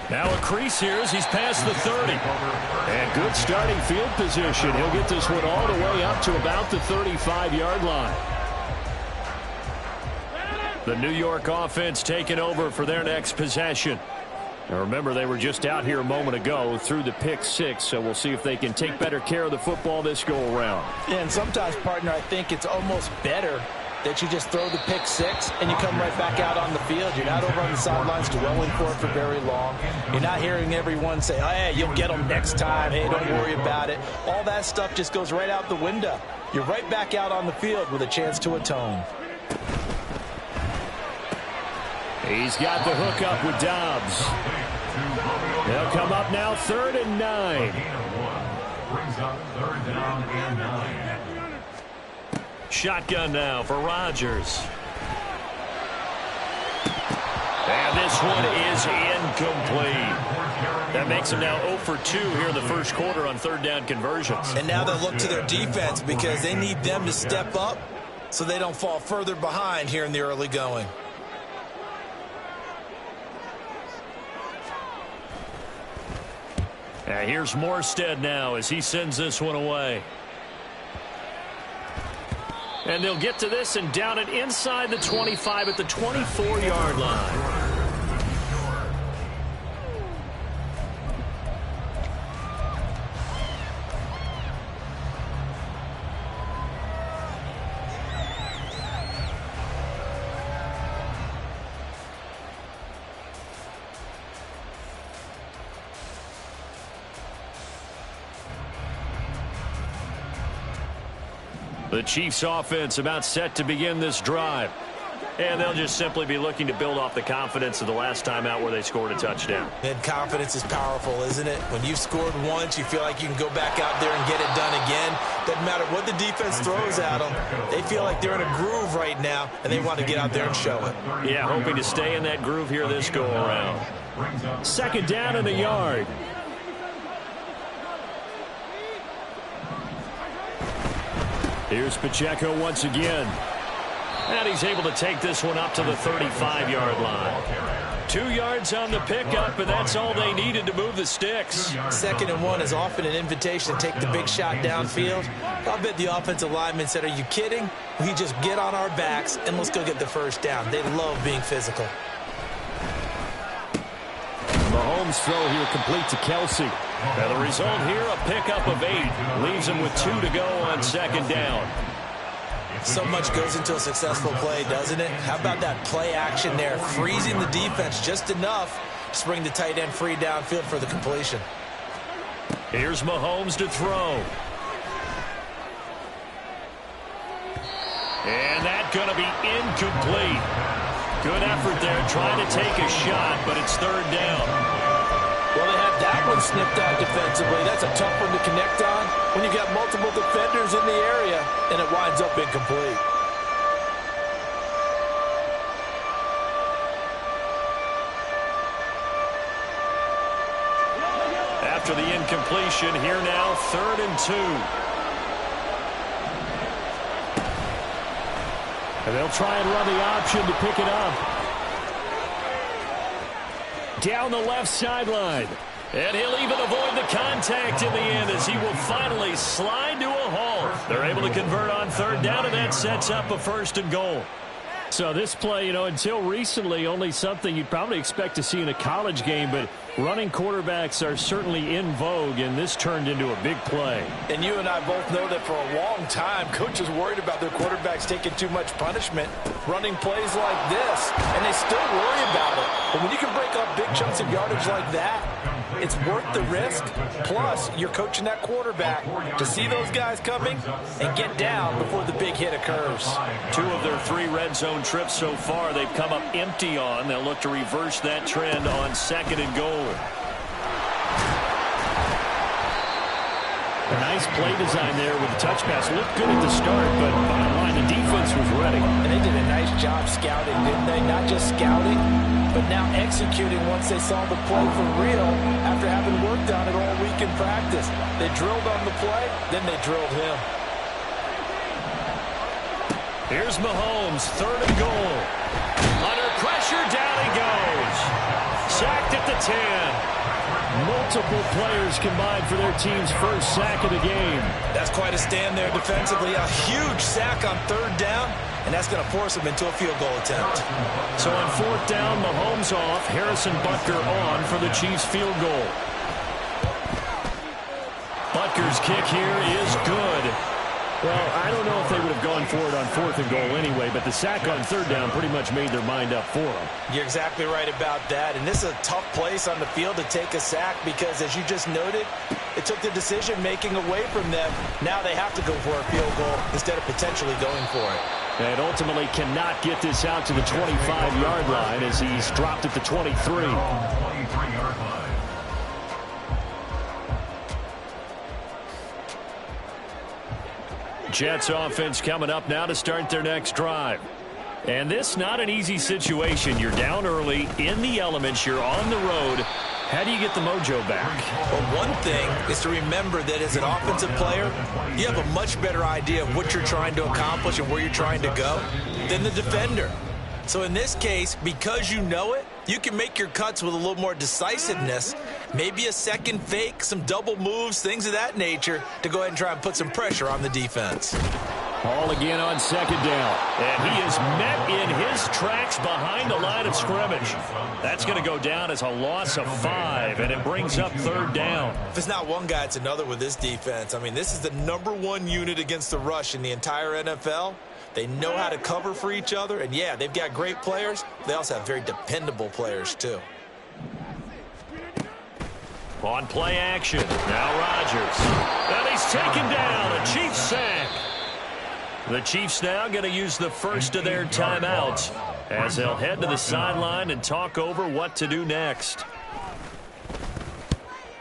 Now a crease here as he's past the 30. And good starting field position. He'll get this one all the way up to about the 35-yard line. The New York offense taking over for their next possession. Now remember, they were just out here a moment ago through the pick six, so we'll see if they can take better care of the football this go-around. Yeah, and sometimes, partner, I think it's almost better that you just throw the pick six and you come right back out on the field. You're not over on the sidelines dwelling for it for very long. You're not hearing everyone say, oh, hey, you'll get them next time. Hey, don't worry about it. All that stuff just goes right out the window. You're right back out on the field with a chance to atone. He's got the hook up with Dobbs. They'll come up now 3rd and 9. Brings up 3rd down and 9. Shotgun now for Rodgers. And this one is incomplete. That makes him now 0 for 2 here in the first quarter on 3rd down conversions. And now they'll look to their defense because they need them to step up so they don't fall further behind here in the early going. And here's Morstead now as he sends this one away. And they'll get to this and down it inside the 25 at the 24-yard line. The Chiefs offense about set to begin this drive. And they'll just simply be looking to build off the confidence of the last time out where they scored a touchdown. And confidence is powerful, isn't it? When you've scored once, you feel like you can go back out there and get it done again. Doesn't matter what the defense throws at them. They feel like they're in a groove right now, and they want to get out there and show it. Yeah, hoping to stay in that groove here this go-around. 2nd down and a yard. Here's Pacheco once again. And he's able to take this one up to the 35-yard line. 2 yards on the pickup, and that's all they needed to move the sticks. 2nd and 1 is often an invitation to take the big shot downfield. I'll bet the offensive lineman said, are you kidding? We just get on our backs and let's go get the 1st down. They love being physical. Mahomes throw here complete to Kelsey. Now the result here, a pickup of 8. Leaves him with 2 to go on 2nd down. So much goes into a successful play, doesn't it? How about that play action there? Freezing the defense just enough to bring the tight end free downfield for the completion. Here's Mahomes to throw. And that's going to be incomplete. Good effort there trying to take a shot, but it's 3rd down. Well, they have that one snipped out defensively. That's a tough one to connect on when you got multiple defenders in the area, and it winds up incomplete. After the incompletion, here now, 3rd and 2. And they'll try and run the option to pick it up. Down the left sideline. And he'll even avoid the contact in the end as he will finally slide to a halt. They're able to convert on 3rd down, and that sets up a 1st and goal. So this play, until recently, only something you'd probably expect to see in a college game, but running quarterbacks are certainly in vogue, and this turned into a big play. And you and I both know that for a long time, coaches worried about their quarterbacks taking too much punishment, running plays like this, and they still worry about it. But when you can break up big chunks of yardage like that, it's worth the risk. Plus, you're coaching that quarterback to see those guys coming and get down before the big hit occurs. 2 of their 3 red zone trips so far, they've come up empty on. They'll look to reverse that trend on 2nd and goal. A nice play design there with the touch pass. Looked good at the start, but bottom line, the defense was ready. And they did a nice job scouting, didn't they? Not just scouting, but now executing once they saw the play for real after having worked on it all week in practice. They drilled on the play, then they drilled him. Here's Mahomes, 3rd and goal. Under pressure, down he goes. Sacked at the 10. Multiple players combined for their team's first sack of the game. That's quite a stand there defensively. A huge sack on 3rd down, and that's going to force them into a field goal attempt. So on 4th down, Mahomes off, Harrison Butker on for the Chiefs field goal. Butker's kick here is good. Well, I don't know if they would have gone for it on 4th and goal anyway, but the sack on 3rd down pretty much made their mind up for them. You're exactly right about that, and this is a tough place on the field to take a sack because, as you just noted, it took the decision-making away from them. Now they have to go for a field goal instead of potentially going for it. And ultimately cannot get this out to the 25-yard line as he's dropped at the 23. 23-yard line. Jets offense coming up now to start their next drive. And this not an easy situation. You're down early, in the elements, you're on the road. How do you get the mojo back? Well, one thing is to remember that as an offensive player, you have a much better idea of what you're trying to accomplish and where you're trying to go than the defender. So in this case, because you know it, you can make your cuts with a little more decisiveness, maybe a second fake, some double moves, things of that nature, to go ahead and try and put some pressure on the defense. Ball again on 2nd down. And he is met in his tracks behind the line of scrimmage. That's going to go down as a loss of 5, and it brings up 3rd down. If it's not one guy, it's another with this defense. I mean, this is the #1 unit against the rush in the entire NFL. They know how to cover for each other, and yeah, they've got great players. They also have very dependable players, too. On play action, now Rodgers. And he's taken down, a Chiefs sack. The Chiefs now going to use the first of their timeouts as they'll head to the sideline and talk over what to do next.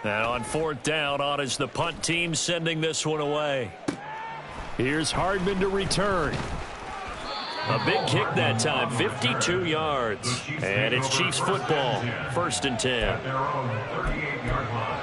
Now on 4th down, on is the punt team sending this one away. Here's Hardman to return. A big kick that time, 52 yards. And it's Chiefs football, 1st and 10. At their own 38-yard line.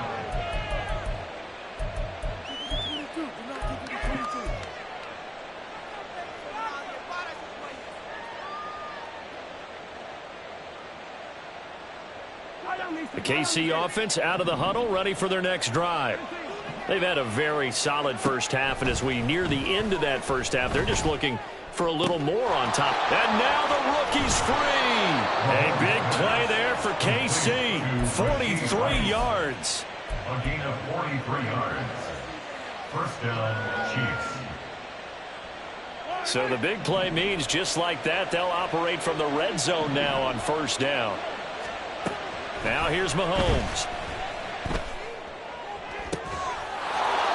The KC offense out of the huddle, ready for their next drive. They've had a very solid first half, and as we near the end of that first half, they're just looking for a little more on top. And now the rookie's free. A big play there for KC. 43 yards. A gain of 43 yards. 1st down, Chiefs. So the big play means just like that, they'll operate from the red zone now on 1st down. Now here's Mahomes.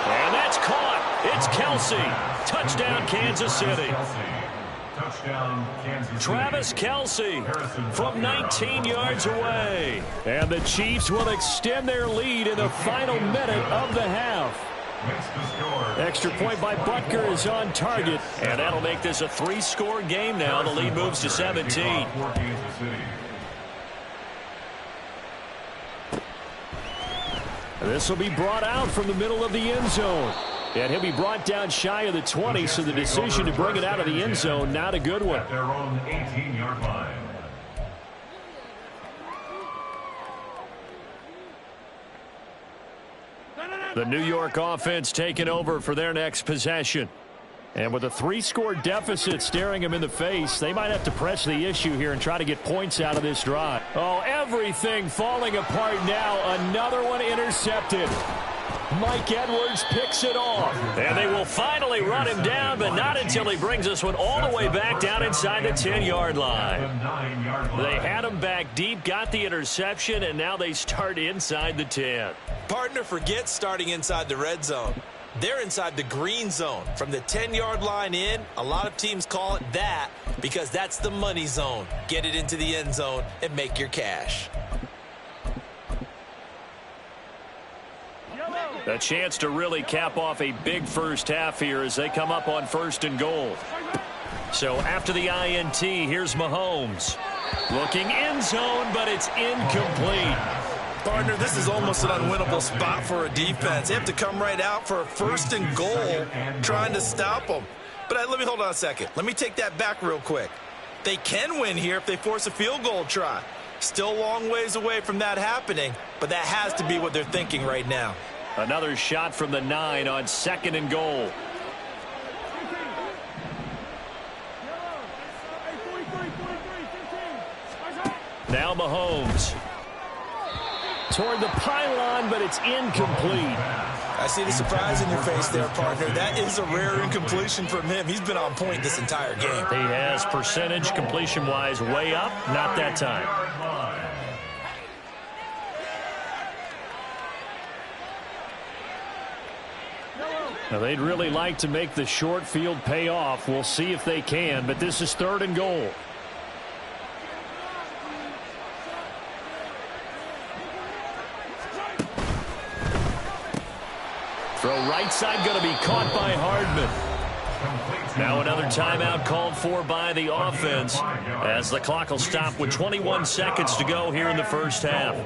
And that's caught. It's Kelsey. Touchdown, Kansas City. Touchdown, Kansas City. Travis Kelsey from 19 yards away. And the Chiefs will extend their lead in the final minute of the half. Extra point by Butker is on target. And that'll make this a 3-score game now. The lead moves to 17. This will be brought out from the middle of the end zone. And he'll be brought down shy of the 20, so the decision to bring it out of the end zone, not a good one. At their own 18-yard line. The New York offense taking over for their next possession. And with a 3-score deficit staring them in the face, they might have to press the issue here and try to get points out of this drive. Oh, everything falling apart now. Another one intercepted. Mike Edwards picks it off. And they will finally run him down, but not until he brings this one all the way back down inside the 10-yard line. They had him back deep, got the interception, and now they start inside the 10. Partner, forget starting inside the red zone. They're inside the green zone. From the 10-yard line in, a lot of teams call it that because that's the money zone. Get it into the end zone and make your cash. A chance to really cap off a big first half here as they come up on 1st and goal. So after the INT, here's Mahomes. Looking end zone, but it's incomplete. Partner, this is almost an unwinnable spot for a defense. They have to come right out for a 1st and goal trying to stop them. But let me hold on a second. Let me take that back real quick. They can win here if they force a field goal try. Still a long ways away from that happening, but that has to be what they're thinking right now. Another shot from the 9 on 2nd and goal. Now Mahomes. Toward the pylon, but it's incomplete. I see the surprise in your face there, partner. That is a rare incompletion from him. He's been on point this entire game. He has percentage completion-wise way up. Not that time. Now, they'd really like to make the short field pay off. We'll see if they can, but this is 3rd and goal. Throw right side going to be caught by Hardman. Now another timeout called for by the offense as the clock will stop with 21 seconds to go here in the first half.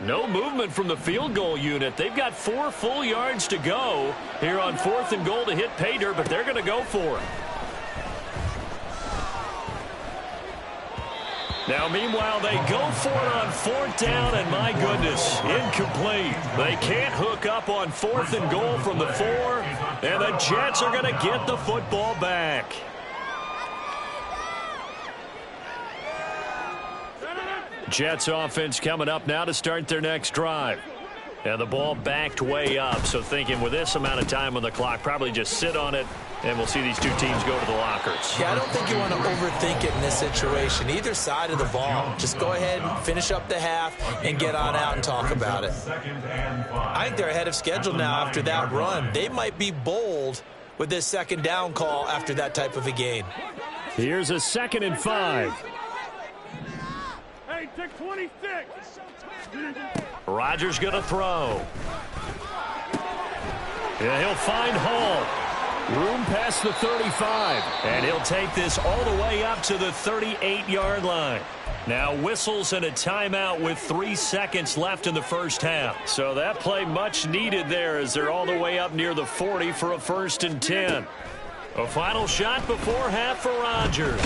No movement from the field goal unit. They've got 4 full yards to go here on 4th and goal to hit pay dirt, but they're going to go for it. Now, meanwhile, they go for it on 4th down, and my goodness, incomplete. They can't hook up on 4th and goal from the 4, and the Jets are going to get the football back. Jets offense coming up now to start their next drive. And the ball backed way up, so thinking with this amount of time on the clock, probably just sit on it, and we'll see these two teams go to the lockers. Yeah, I don't think you want to overthink it in this situation. Either side of the ball. Just go ahead and finish up the half and get on out and talk about it. I think they're ahead of schedule now after that run. They might be bold with this 2nd down call after that type of a gain. Here's a 2nd and 5. Hey, take 26. Rodgers going to throw. Yeah, he'll find Hall. Room past the 35. And he'll take this all the way up to the 38-yard line. Now whistles and a timeout with 3 seconds left in the first half. So that play much needed there as they're all the way up near the 40 for a 1st and 10. A final shot before half for Rodgers.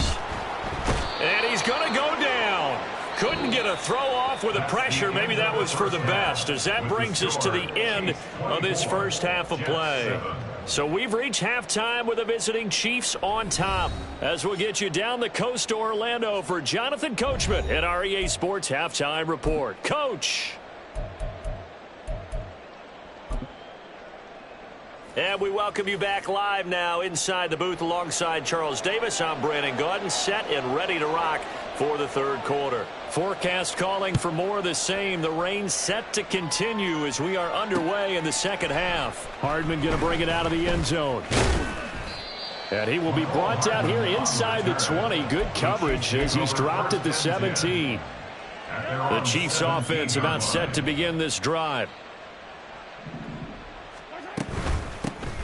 And he's going to go down. Couldn't get a throw off with the pressure. Maybe that was for the best, as that brings us to the end of this first half of play. So we've reached halftime with the visiting Chiefs on top. As we'll get you down the coast to Orlando for Jonathan Coachman at our EA Sports Halftime Report. Coach. And we welcome you back live now inside the booth alongside Charles Davis. I'm Brandon Gaudin, set and ready to rock for the 3rd quarter. Forecast calling for more of the same. The rain set to continue as we are underway in the 2nd half. Hardman going to bring it out of the end zone. And he will be brought down here inside the 20. Good coverage as he's dropped at the 17. The Chiefs offense about set to begin this drive.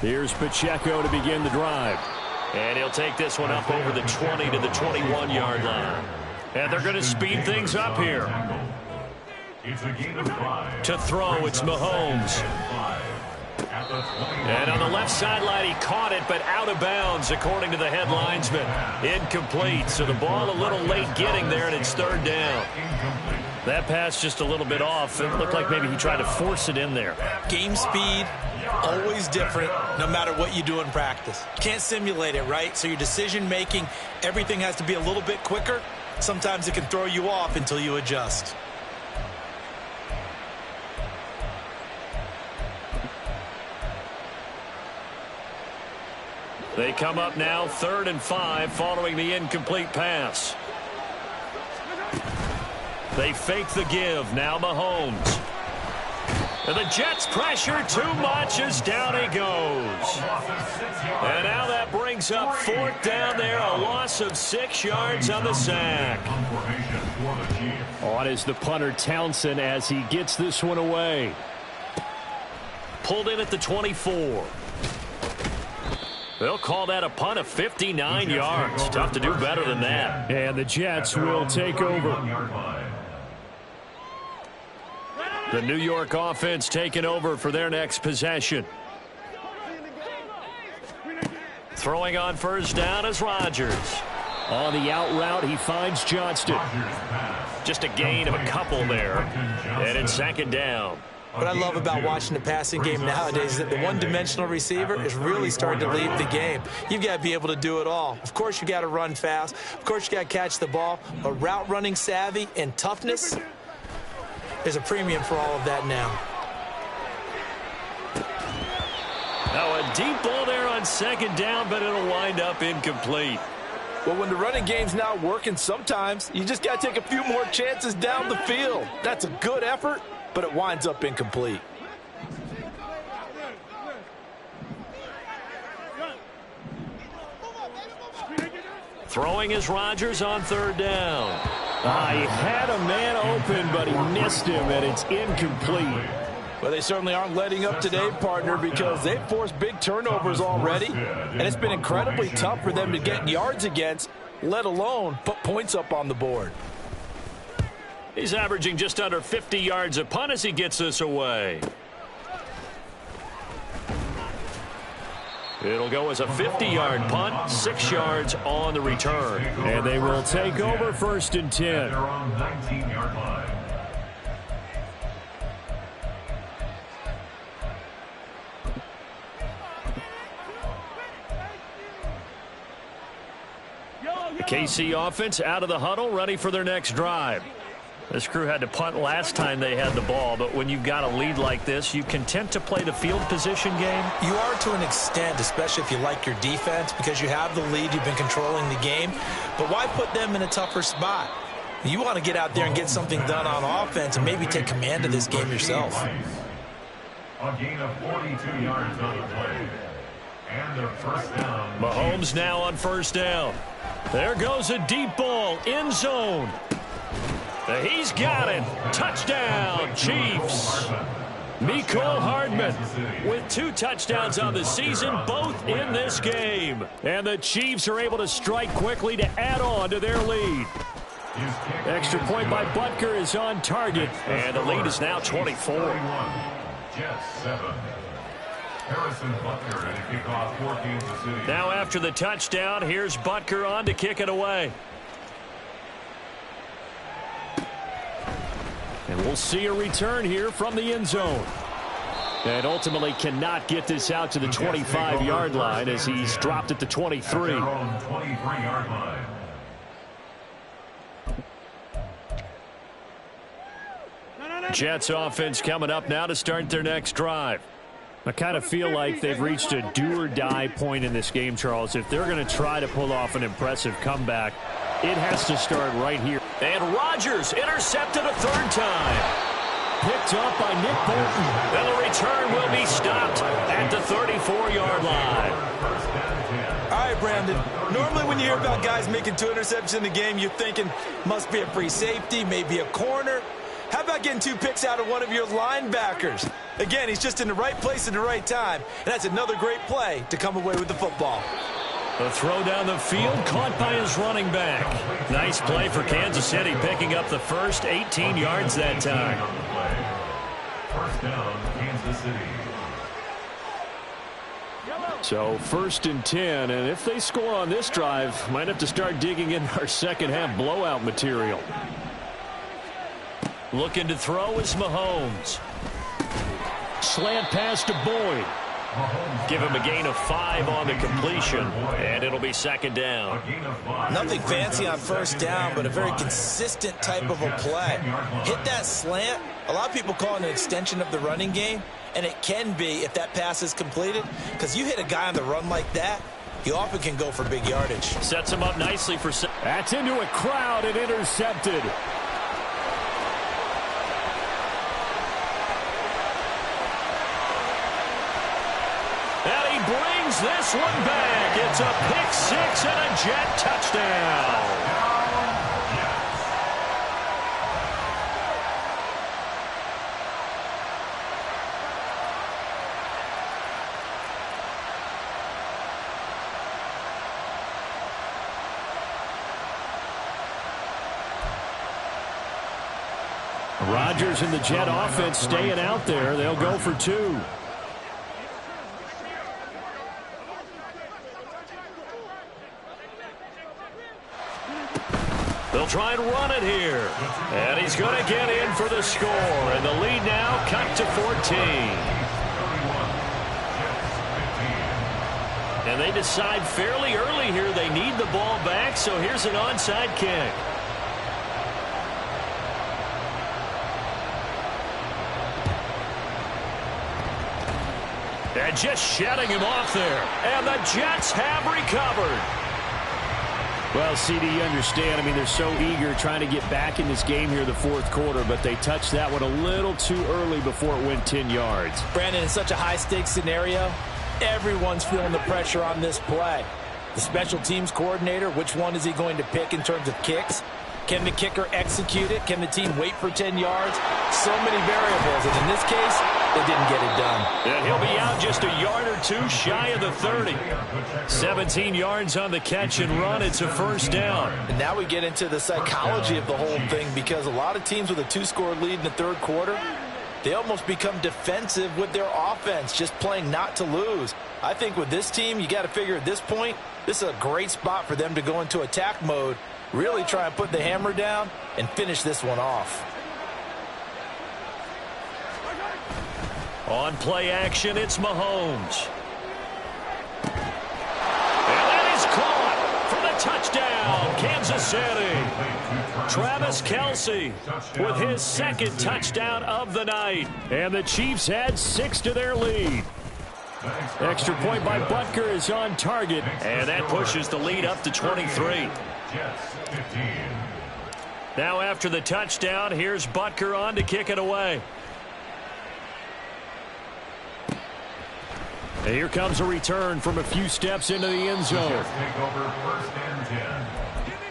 Here's Pacheco to begin the drive. And he'll take this one up over the 20 to the 21-yard line. And they're going to speed things up here. To throw, it's Mahomes. And on the left sideline, he caught it, but out of bounds, according to the head linesman. Incomplete, so the ball a little late getting there, and it's 3rd down. That pass just a little bit off. It looked like maybe he tried to force it in there. Game speed, always different, no matter what you do in practice. Can't simulate it, right? So your decision-making, everything has to be a little bit quicker. Sometimes it can throw you off until you adjust. They come up now 3rd and 5 following the incomplete pass. They fake the give. Now Mahomes. And the Jets pressure too much as down he goes. And now that brings up 4th down there. A loss of 6 yards on the sack. On is the punter Townsend as he gets this one away. Pulled in at the 24. They'll call that a punt of 59 yards. Tough to do better than that. And the Jets will take over. The New York offense taking over for their next possession. Throwing on 1st down is Rodgers. On the out route, he finds Johnston. Just a gain of a couple there. And it's 2nd down. What I love about watching the passing game nowadays is that the one-dimensional receiver is really starting to lead the game. You've got to be able to do it all. Of course, you got to run fast. Of course, you got to catch the ball. But route running savvy and toughness, there's a premium for all of that now. Now a deep ball there on 2nd down, but it'll wind up incomplete. Well, when the running game's not working, sometimes you just got to take a few more chances down the field. That's a good effort, but it winds up incomplete. Throwing is Rodgers on 3rd down. He had a man open, but he missed him, and it's incomplete. Well, they certainly aren't letting up today, partner, because they've forced big turnovers already, and it's been incredibly tough for them to get yards against, let alone put points up on the board. He's averaging just under 50 yards a punt as he gets this away. It'll go as a 50-yard punt, 6 yards on the return. And they will take over 1st and 10. They're on 19-yard line. The KC offense out of the huddle, ready for their next drive. This crew had to punt last time they had the ball, but when you've got a lead like this, you content to play the field position game? You are to an extent, especially if you like your defense, because you have the lead, you've been controlling the game. But why put them in a tougher spot? You want to get out there and get something done on offense and maybe take command of this game yourself. A gain of 42 yards on the play. And their 1st down. Mahomes now on 1st down. There goes a deep ball, end zone. He's got it. Touchdown, Chiefs. Mecole Hardman with 2 touchdowns on the season, both in this game. And the Chiefs are able to strike quickly to add on to their lead. Extra point by Butker is on target, and the lead is now 24. Jets 7. Harrison Butker at a kickoff for Kansas City. Now after the touchdown, here's Butker on to kick it away. And we'll see a return here from the end zone. And ultimately cannot get this out to the 25-yard line as he's dropped at the 23. At their own 23-yard line. Jets offense coming up now to start their next drive. I kind of feel like they've reached a do-or-die point in this game, Charles. If they're going to try to pull off an impressive comeback, it has to start right here. And Rodgers intercepted a 3rd time. Picked up by Nick Bolton. And the return will be stopped at the 34-yard line. All right, Brandon. Normally when you hear about guys making 2 interceptions in the game, you're thinking must be a free safety, maybe a corner. How about getting 2 picks out of one of your linebackers? Again, he's just in the right place at the right time, and that's another great play to come away with the football. The throw down the field caught by his running back. Nice play for Kansas City, picking up the first 18 yards that time. 1st down, Kansas City. So 1st and 10, and if they score on this drive, might have to start digging in our second half blowout material. Looking to throw is Mahomes. Slant pass to Boyd. Give him a gain of 5 on the completion, and it'll be second down. Nothing fancy on first down, but a very consistent type of a play. Hit that slant. A lot of people call it an extension of the running game, and it can be if that pass is completed, because you hit a guy on the run like that, he often can go for big yardage. Sets him up nicely for... That's into a crowd and intercepted. And he brings this one back. It's a pick 6 and a Jet touchdown. Rodgers and the Jet offense staying out there. They'll go for 2. They'll try and run it here. And he's going to get in for the score. And the lead now cut to 14. And they decide fairly early here they need the ball back, so here's an onside kick. And just shutting him off there. And the Jets have recovered. Well, CD, you understand. I mean, they're so eager trying to get back in this game here the fourth quarter, but they touched that one a little too early before it went 10 yards. Brandon, in such a high-stakes scenario, everyone's feeling the pressure on this play. The special teams coordinator, which one is he going to pick in terms of kicks? Can the kicker execute it? Can the team wait for 10 yards? So many variables, and in this case, they didn't get it done. And he'll be out just a yard or 2 shy of the 30. 17 yards on the catch and run. It's a first down. And now we get into the psychology of the whole thing, because a lot of teams with a 2-score lead in the third quarter, they almost become defensive with their offense, just playing not to lose. I think with this team, you got to figure at this point, this is a great spot for them to go into attack mode, really try and put the hammer down and finish this one off. On play action, it's Mahomes. And that is caught for the touchdown, Kansas City. Travis Kelce with his second touchdown of the night. And the Chiefs add 6 to their lead. Extra point by Butker is on target. And that pushes the lead up to 23. Now after the touchdown, here's Butker on to kick it away. And here comes a return from a few steps into the end zone. Take over first and 10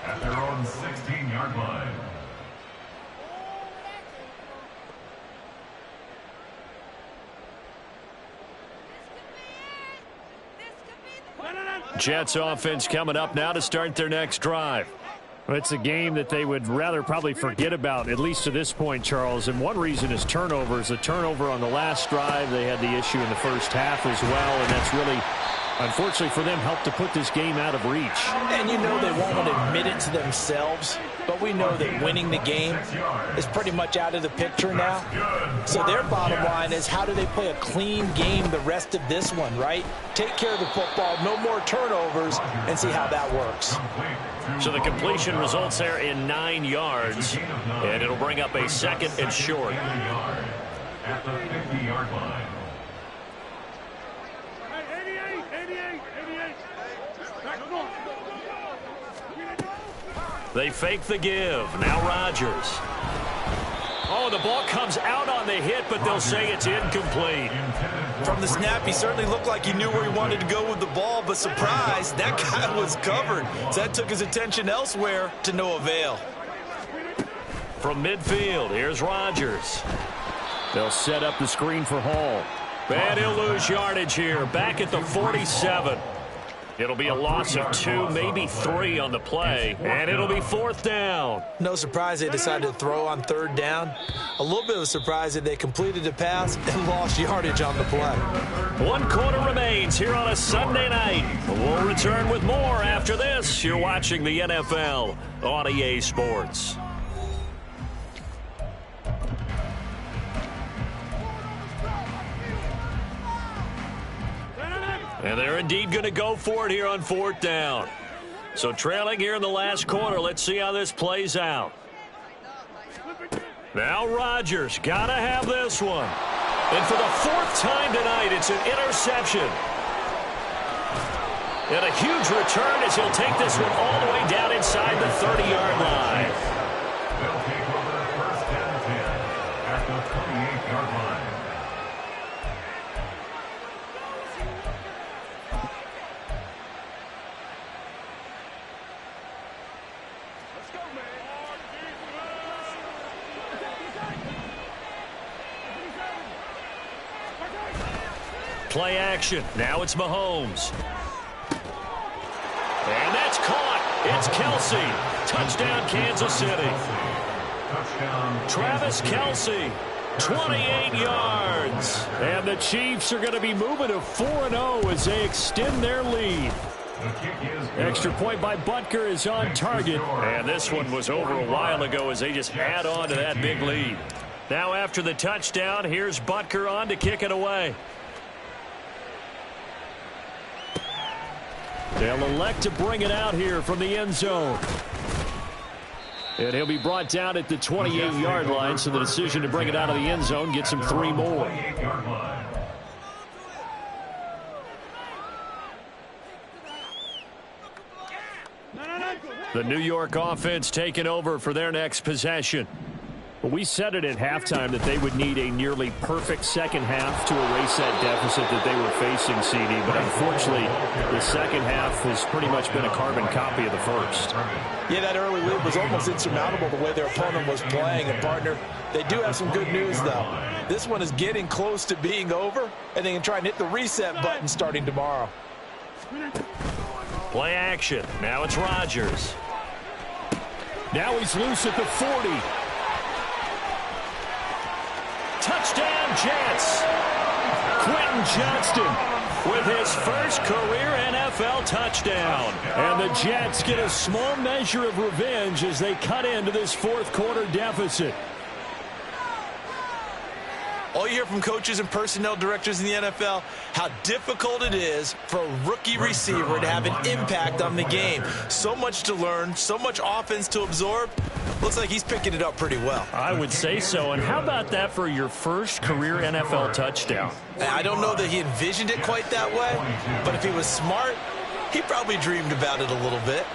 at their own 16-yard line. Jets offense coming up now to start their next drive. Well, it's a game that they would rather probably forget about, at least to this point, Charles. And one reason is turnovers. A turnover on the last drive. They had the issue in the first half as well, and that's really, unfortunately for them, helped to put this game out of reach. And you know they won't admit it to themselves, but we know that winning the game is pretty much out of the picture now. So their bottom line is, how do they play a clean game the rest of this one, right? Take care of the football, no more turnovers, and see how that works. So the completion results there in 9 yards, and it'll bring up a second and short. At the 50-yard line. They fake the give. Now Rodgers. Oh, the ball comes out on the hit, but they'll say it's incomplete. From the snap, he certainly looked like he knew where he wanted to go with the ball, but surprise, that guy was covered. So that took his attention elsewhere to no avail. From midfield, here's Rodgers. They'll set up the screen for Hall. And he'll lose yardage here, back at the 47. It'll be a loss of 2, maybe 3 on the play, and it'll be fourth down. No surprise they decided to throw on third down. A little bit of a surprise that they completed the pass and lost yardage on the play. 1 quarter remains here on a Sunday night. We'll return with more after this. You're watching the NFL on EA Sports. And they're indeed going to go for it here on 4th down. So trailing here in the last quarter. Let's see how this plays out. Now Rodgers got to have this one. And for the 4th time tonight, it's an interception. And a huge return as he'll take this one all the way down inside the 30-yard line. They'll take over 1st and 10 at the 28-yard line. Let's go, man. Play action. Now it's Mahomes. And that's caught. It's Kelce. Touchdown, Kansas City. Travis Kelce, 28 yards. And the Chiefs are going to be moving to 4-0 as they extend their lead. Extra point by Butker is on target. And this one was over a while ago as they just add on to that big lead. Now after the touchdown, here's Butker on to kick it away. They'll elect to bring it out here from the end zone. And he'll be brought down at the 28-yard line, so the decision to bring it out of the end zone gets him 3 more. The New York offense taking over for their next possession. We said it at halftime that they would need a nearly perfect second half to erase that deficit that they were facing, CD. But unfortunately, the second half has pretty much been a carbon copy of the first. Yeah, that early lead was almost insurmountable the way their opponent was playing. And, partner, they do have some good news, though. This one is getting close to being over, and they can try and hit the reset button starting tomorrow. Play action. Now it's Rodgers. Now he's loose at the 40. Touchdown, Jets. Quentin Johnston with his first career NFL touchdown. And the Jets get a small measure of revenge as they cut into this 4th quarter deficit. All you hear from coaches and personnel directors in the NFL, how difficult it is for a rookie receiver to have an impact on the game. So much to learn, so much offense to absorb. Looks like he's picking it up pretty well. I would say so. And how about that for your first career NFL touchdown? I don't know that he envisioned it quite that way, but if he was smart, he probably dreamed about it a little bit.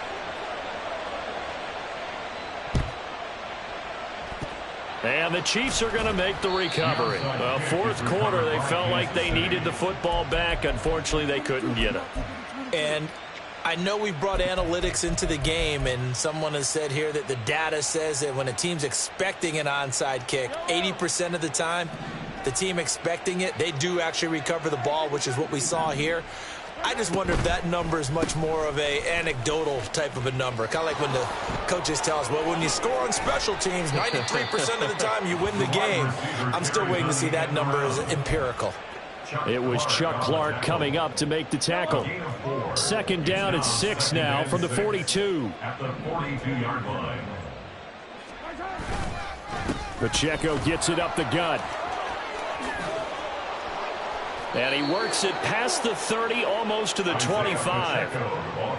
And the Chiefs are going to make the recovery. Well, 4th quarter, they felt like they needed the football back. Unfortunately, they couldn't get it. And I know we brought analytics into the game, and someone has said here that the data says that when a team's expecting an onside kick, 80% of the time, the team expecting it, they do actually recover the ball, which is what we saw here. I just wonder if that number is much more of a anecdotal type of a number. Kind of like when the coaches tell us, well, when you score on special teams, 93% of the time you win the game. I'm still waiting to see that number as empirical. It was Chuck Clark coming up to make the tackle. 2nd down at 6 now from the 42. At the 42-yard line. Pacheco gets it up the gut. And he works it past the 30, almost to the 25.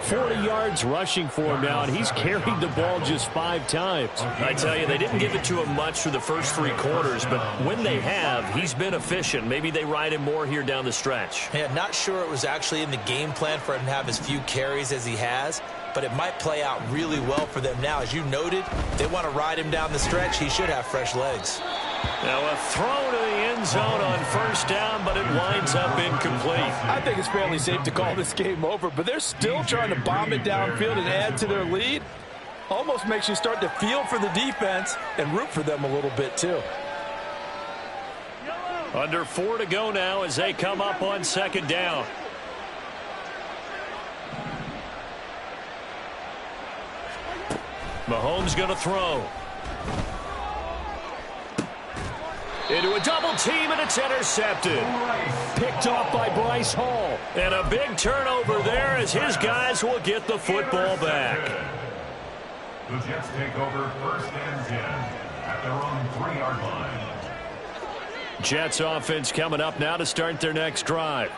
40 yards rushing for him now, and he's carried the ball just 5 times. I tell you, they didn't give it to him much through the first 3 quarters, but when they have, he's been efficient. Maybe they ride him more here down the stretch. Yeah, not sure it was actually in the game plan for him to have as few carries as he has, but it might play out really well for them now. As you noted, they want to ride him down the stretch. He should have fresh legs. Now a throw to the end zone on 1st down, but it winds up incomplete. I think it's fairly safe to call this game over, but they're still trying to bomb it downfield and add to their lead. Almost makes you start to feel for the defense and root for them a little bit too. Under 4 to go now as they come up on 2nd down. Mahomes going to throw. Into a double team, and it's intercepted. Picked off by Bryce Hall. And a big turnover there as his guys will get the football back. The Jets take over 1st and 10 at their own 3-yard line. Jets offense coming up now to start their next drive.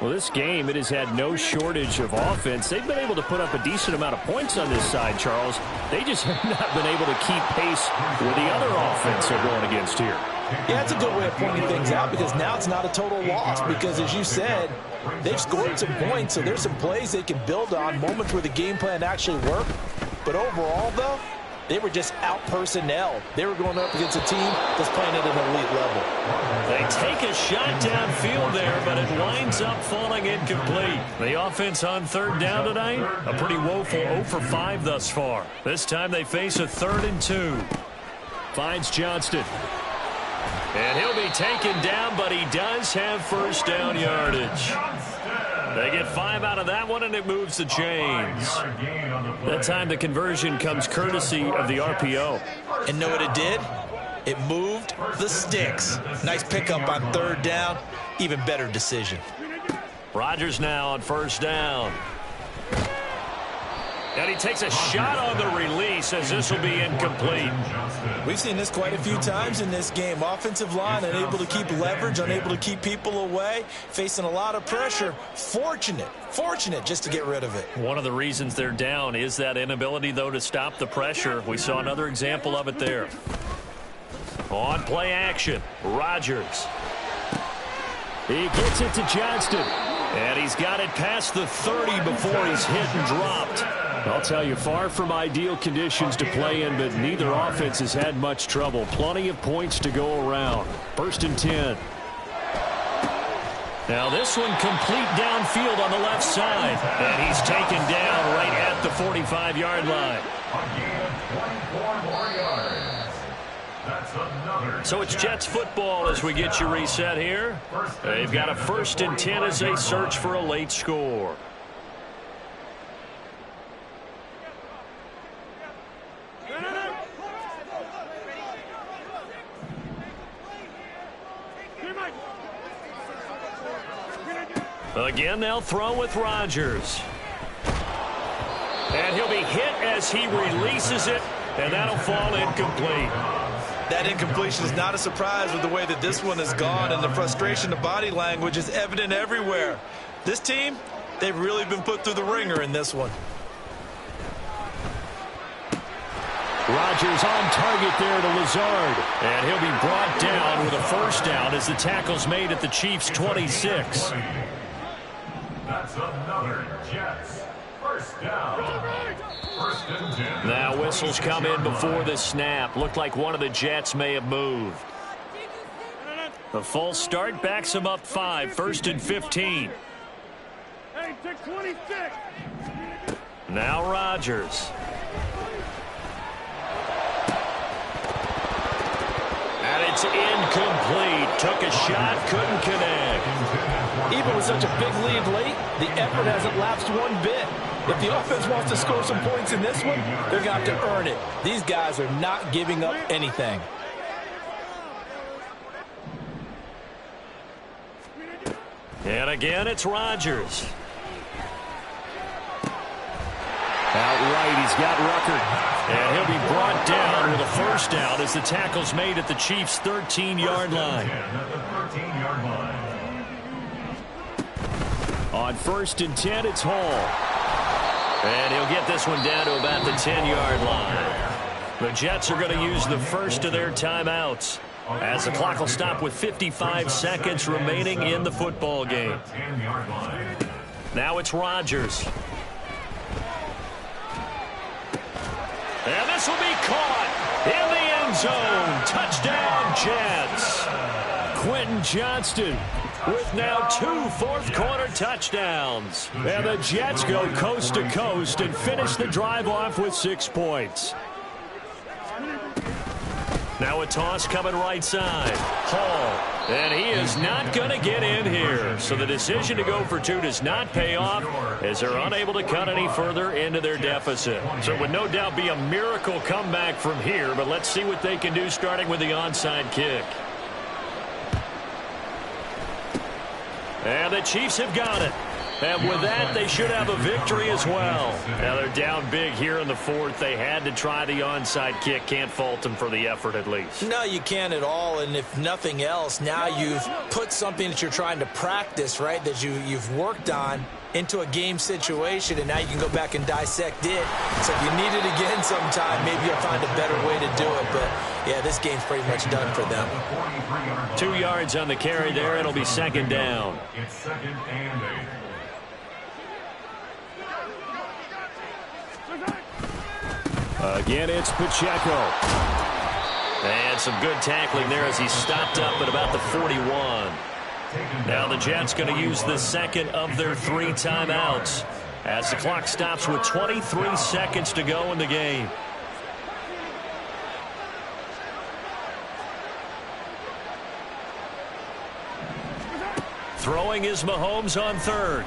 Well, this game, it has had no shortage of offense. They've been able to put up a decent amount of points on this side, Charles. They just have not been able to keep pace with the other offense they're going against here. Yeah, it's a good way of pointing things out because now it's not a total loss because, as you said, they've scored some points, so there's some plays they can build on, moments where the game plan actually worked. But overall, though, they were just out-personnel. They were going up against a team that's playing at an elite level. They take a shot downfield there, but it winds up falling incomplete. The offense on third down tonight, a pretty woeful 0 for 5 thus far. This time they face a 3rd and 2. Finds Johnston. And he'll be taken down, but he does have first down yardage. They get 5 out of that one, and it moves the chains. That time the conversion comes courtesy of the RPO. And know what it did? It moved the sticks. Nice pickup on third down. Even better decision. Rodgers now on first down. And he takes a shot on the release as this will be incomplete. We've seen this quite a few times in this game. Offensive line unable to keep leverage, unable to keep people away, facing a lot of pressure. Fortunate just to get rid of it. One of the reasons they're down is that inability, though, to stop the pressure. We saw another example of it there. On play action, Rodgers. He gets it to Johnston. And he's got it past the 30 before he's hit and dropped. I'll tell you, far from ideal conditions to play in, but neither offense has had much trouble. Plenty of points to go around. 1st and 10. Now this one complete downfield on the left side. And he's taken down right at the 45-yard line. So it's Jets football as we get you reset here. They've got a 1st and 10 as they search for a late score. Again, they'll throw with Rodgers. And he'll be hit as he releases it, and that'll fall incomplete. That incompletion is not a surprise with the way that this one has gone, and the frustration, the body language is evident everywhere. This team, they've really been put through the ringer in this one. Rodgers on target there to Lazard. And he'll be brought down with a first down as the tackle's made at the Chiefs' 26. That's another Jets first down. 1st and 10. Now whistles come in before the snap. Looked like one of the Jets may have moved. The false start backs him up 5. 1st and 15. Hey, take 26. Now Rodgers. And it's incomplete. Took a shot, couldn't connect. Even with such a big lead late, the effort hasn't lapsed one bit. If the offense wants to score some points in this one, they're going to have to earn it. These guys are not giving up anything. And again, it's Rodgers. Outright, he's got Rucker. And he'll be brought down with a first down as the tackle's made at the Chiefs' 13-yard line. On 1st and 10, it's Hall. And he'll get this one down to about the 10-yard line. The Jets are going to use the first of their timeouts as the clock will stop with 55 seconds remaining in the football game. Now it's Rodgers. And this will be caught in the end zone. Touchdown, Jets. Quentin Johnston with now 2 fourth-quarter touchdowns. And the Jets go coast to coast and finish the drive off with 6 points. Now a toss coming right side. Hall. And he is not going to get in here. So the decision to go for 2 does not pay off as they're unable to cut any further into their deficit. So it would no doubt be a miracle comeback from here, but let's see what they can do starting with the onside kick. And the Chiefs have got it. And with that, they should have a victory as well. Now they're down big here in the fourth. They had to try the onside kick. Can't fault them for the effort at least. No, you can't at all. And if nothing else, now you've put something that you're trying to practice, right, that you've worked on into a game situation, and now you can go back and dissect it. So if you need it again sometime, maybe you'll find a better way to do it. But, yeah, this game's pretty much done for them. 2 yards on the carry there. It'll be second down. It's second and 8. Again, it's Pacheco. And some good tackling there as he stopped up at about the 41. Now the Jets going to use the second of their 3 timeouts as the clock stops with 23 seconds to go in the game. Throwing is Mahomes on third.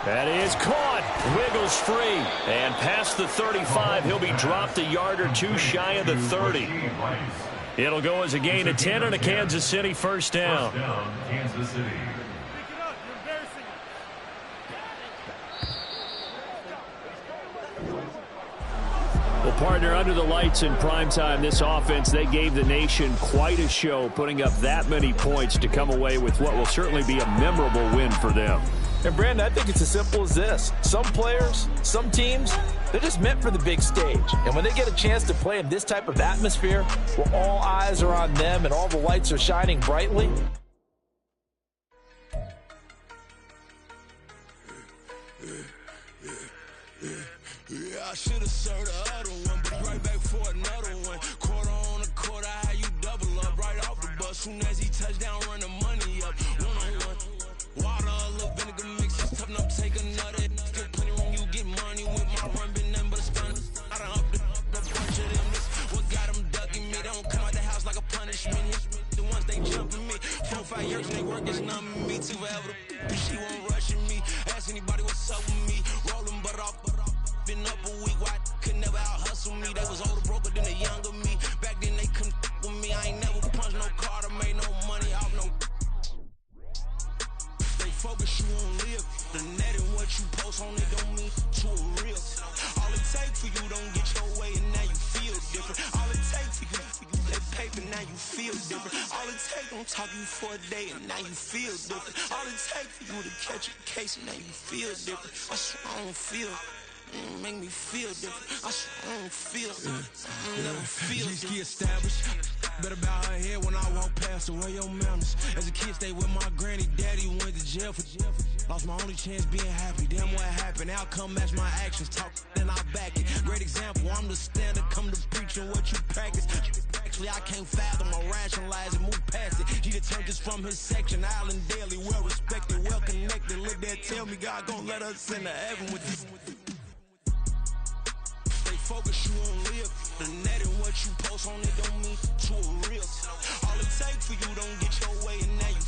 That is caught. Wiggles free. And past the 35, he'll be dropped a yard or two shy of the 30. It'll go as a gain of 10 and a Kansas City first down. Kansas City. Well, partner, under the lights in primetime, this offense, they gave the nation quite a show, putting up that many points to come away with what will certainly be a memorable win for them. And, Brandon, I think it's as simple as this. Some players, some teams, they're just meant for the big stage. And when they get a chance to play in this type of atmosphere where all eyes are on them and all the lights are shining brightly, yeah, I should have served the other one, but right back for another one. Quarter on a quarter, how you double up right off the bus. Soon as he touched down, run the money up. One-on-one. Water, a little vinegar mix, it's tough enough to take another. Still plenty room, you get money with my run, been nothing but a stun. I done up the bunch of them. What got them ducking me? They don't come out the house like a punishment. The ones they jumping me. 4-5 years and they work is numbing me. Too forever the she won't rushing me. Ask anybody what's up with me. Rolling butt off. Been up a week, why could never out hustle me? They was older, broker than the younger me. Back then they couldn't with me. I ain't never punched no card or made no money off no. They focus you on live. The net and what you post on it don't mean to a real. All it take for you don't get your way and now you feel different. All it take for you that paper, now you feel different. All it take don't talk you for a day and now you feel different. All it take for you to catch a case and now you feel different. That's what I don't feel. Make me feel different. I swear I don't feel I never feel G-ski established. Better bow her head when I walk past her. Where your manners? As a kid, stayed with my granny. Daddy went to jail for lost my only chance being happy. Damn, what happened? Outcome match my actions. Talk, then I back it. Great example. I'm the standard. Come to preaching what you practice. Actually, I can't fathom or rationalize and move past it. He determined this from his section. Island Daily, well respected, well connected. Look there, tell me God gon' let us into heaven with this. Focus you on live. The net and what you post on it don't mean to a real. All it take for you don't get your way and now you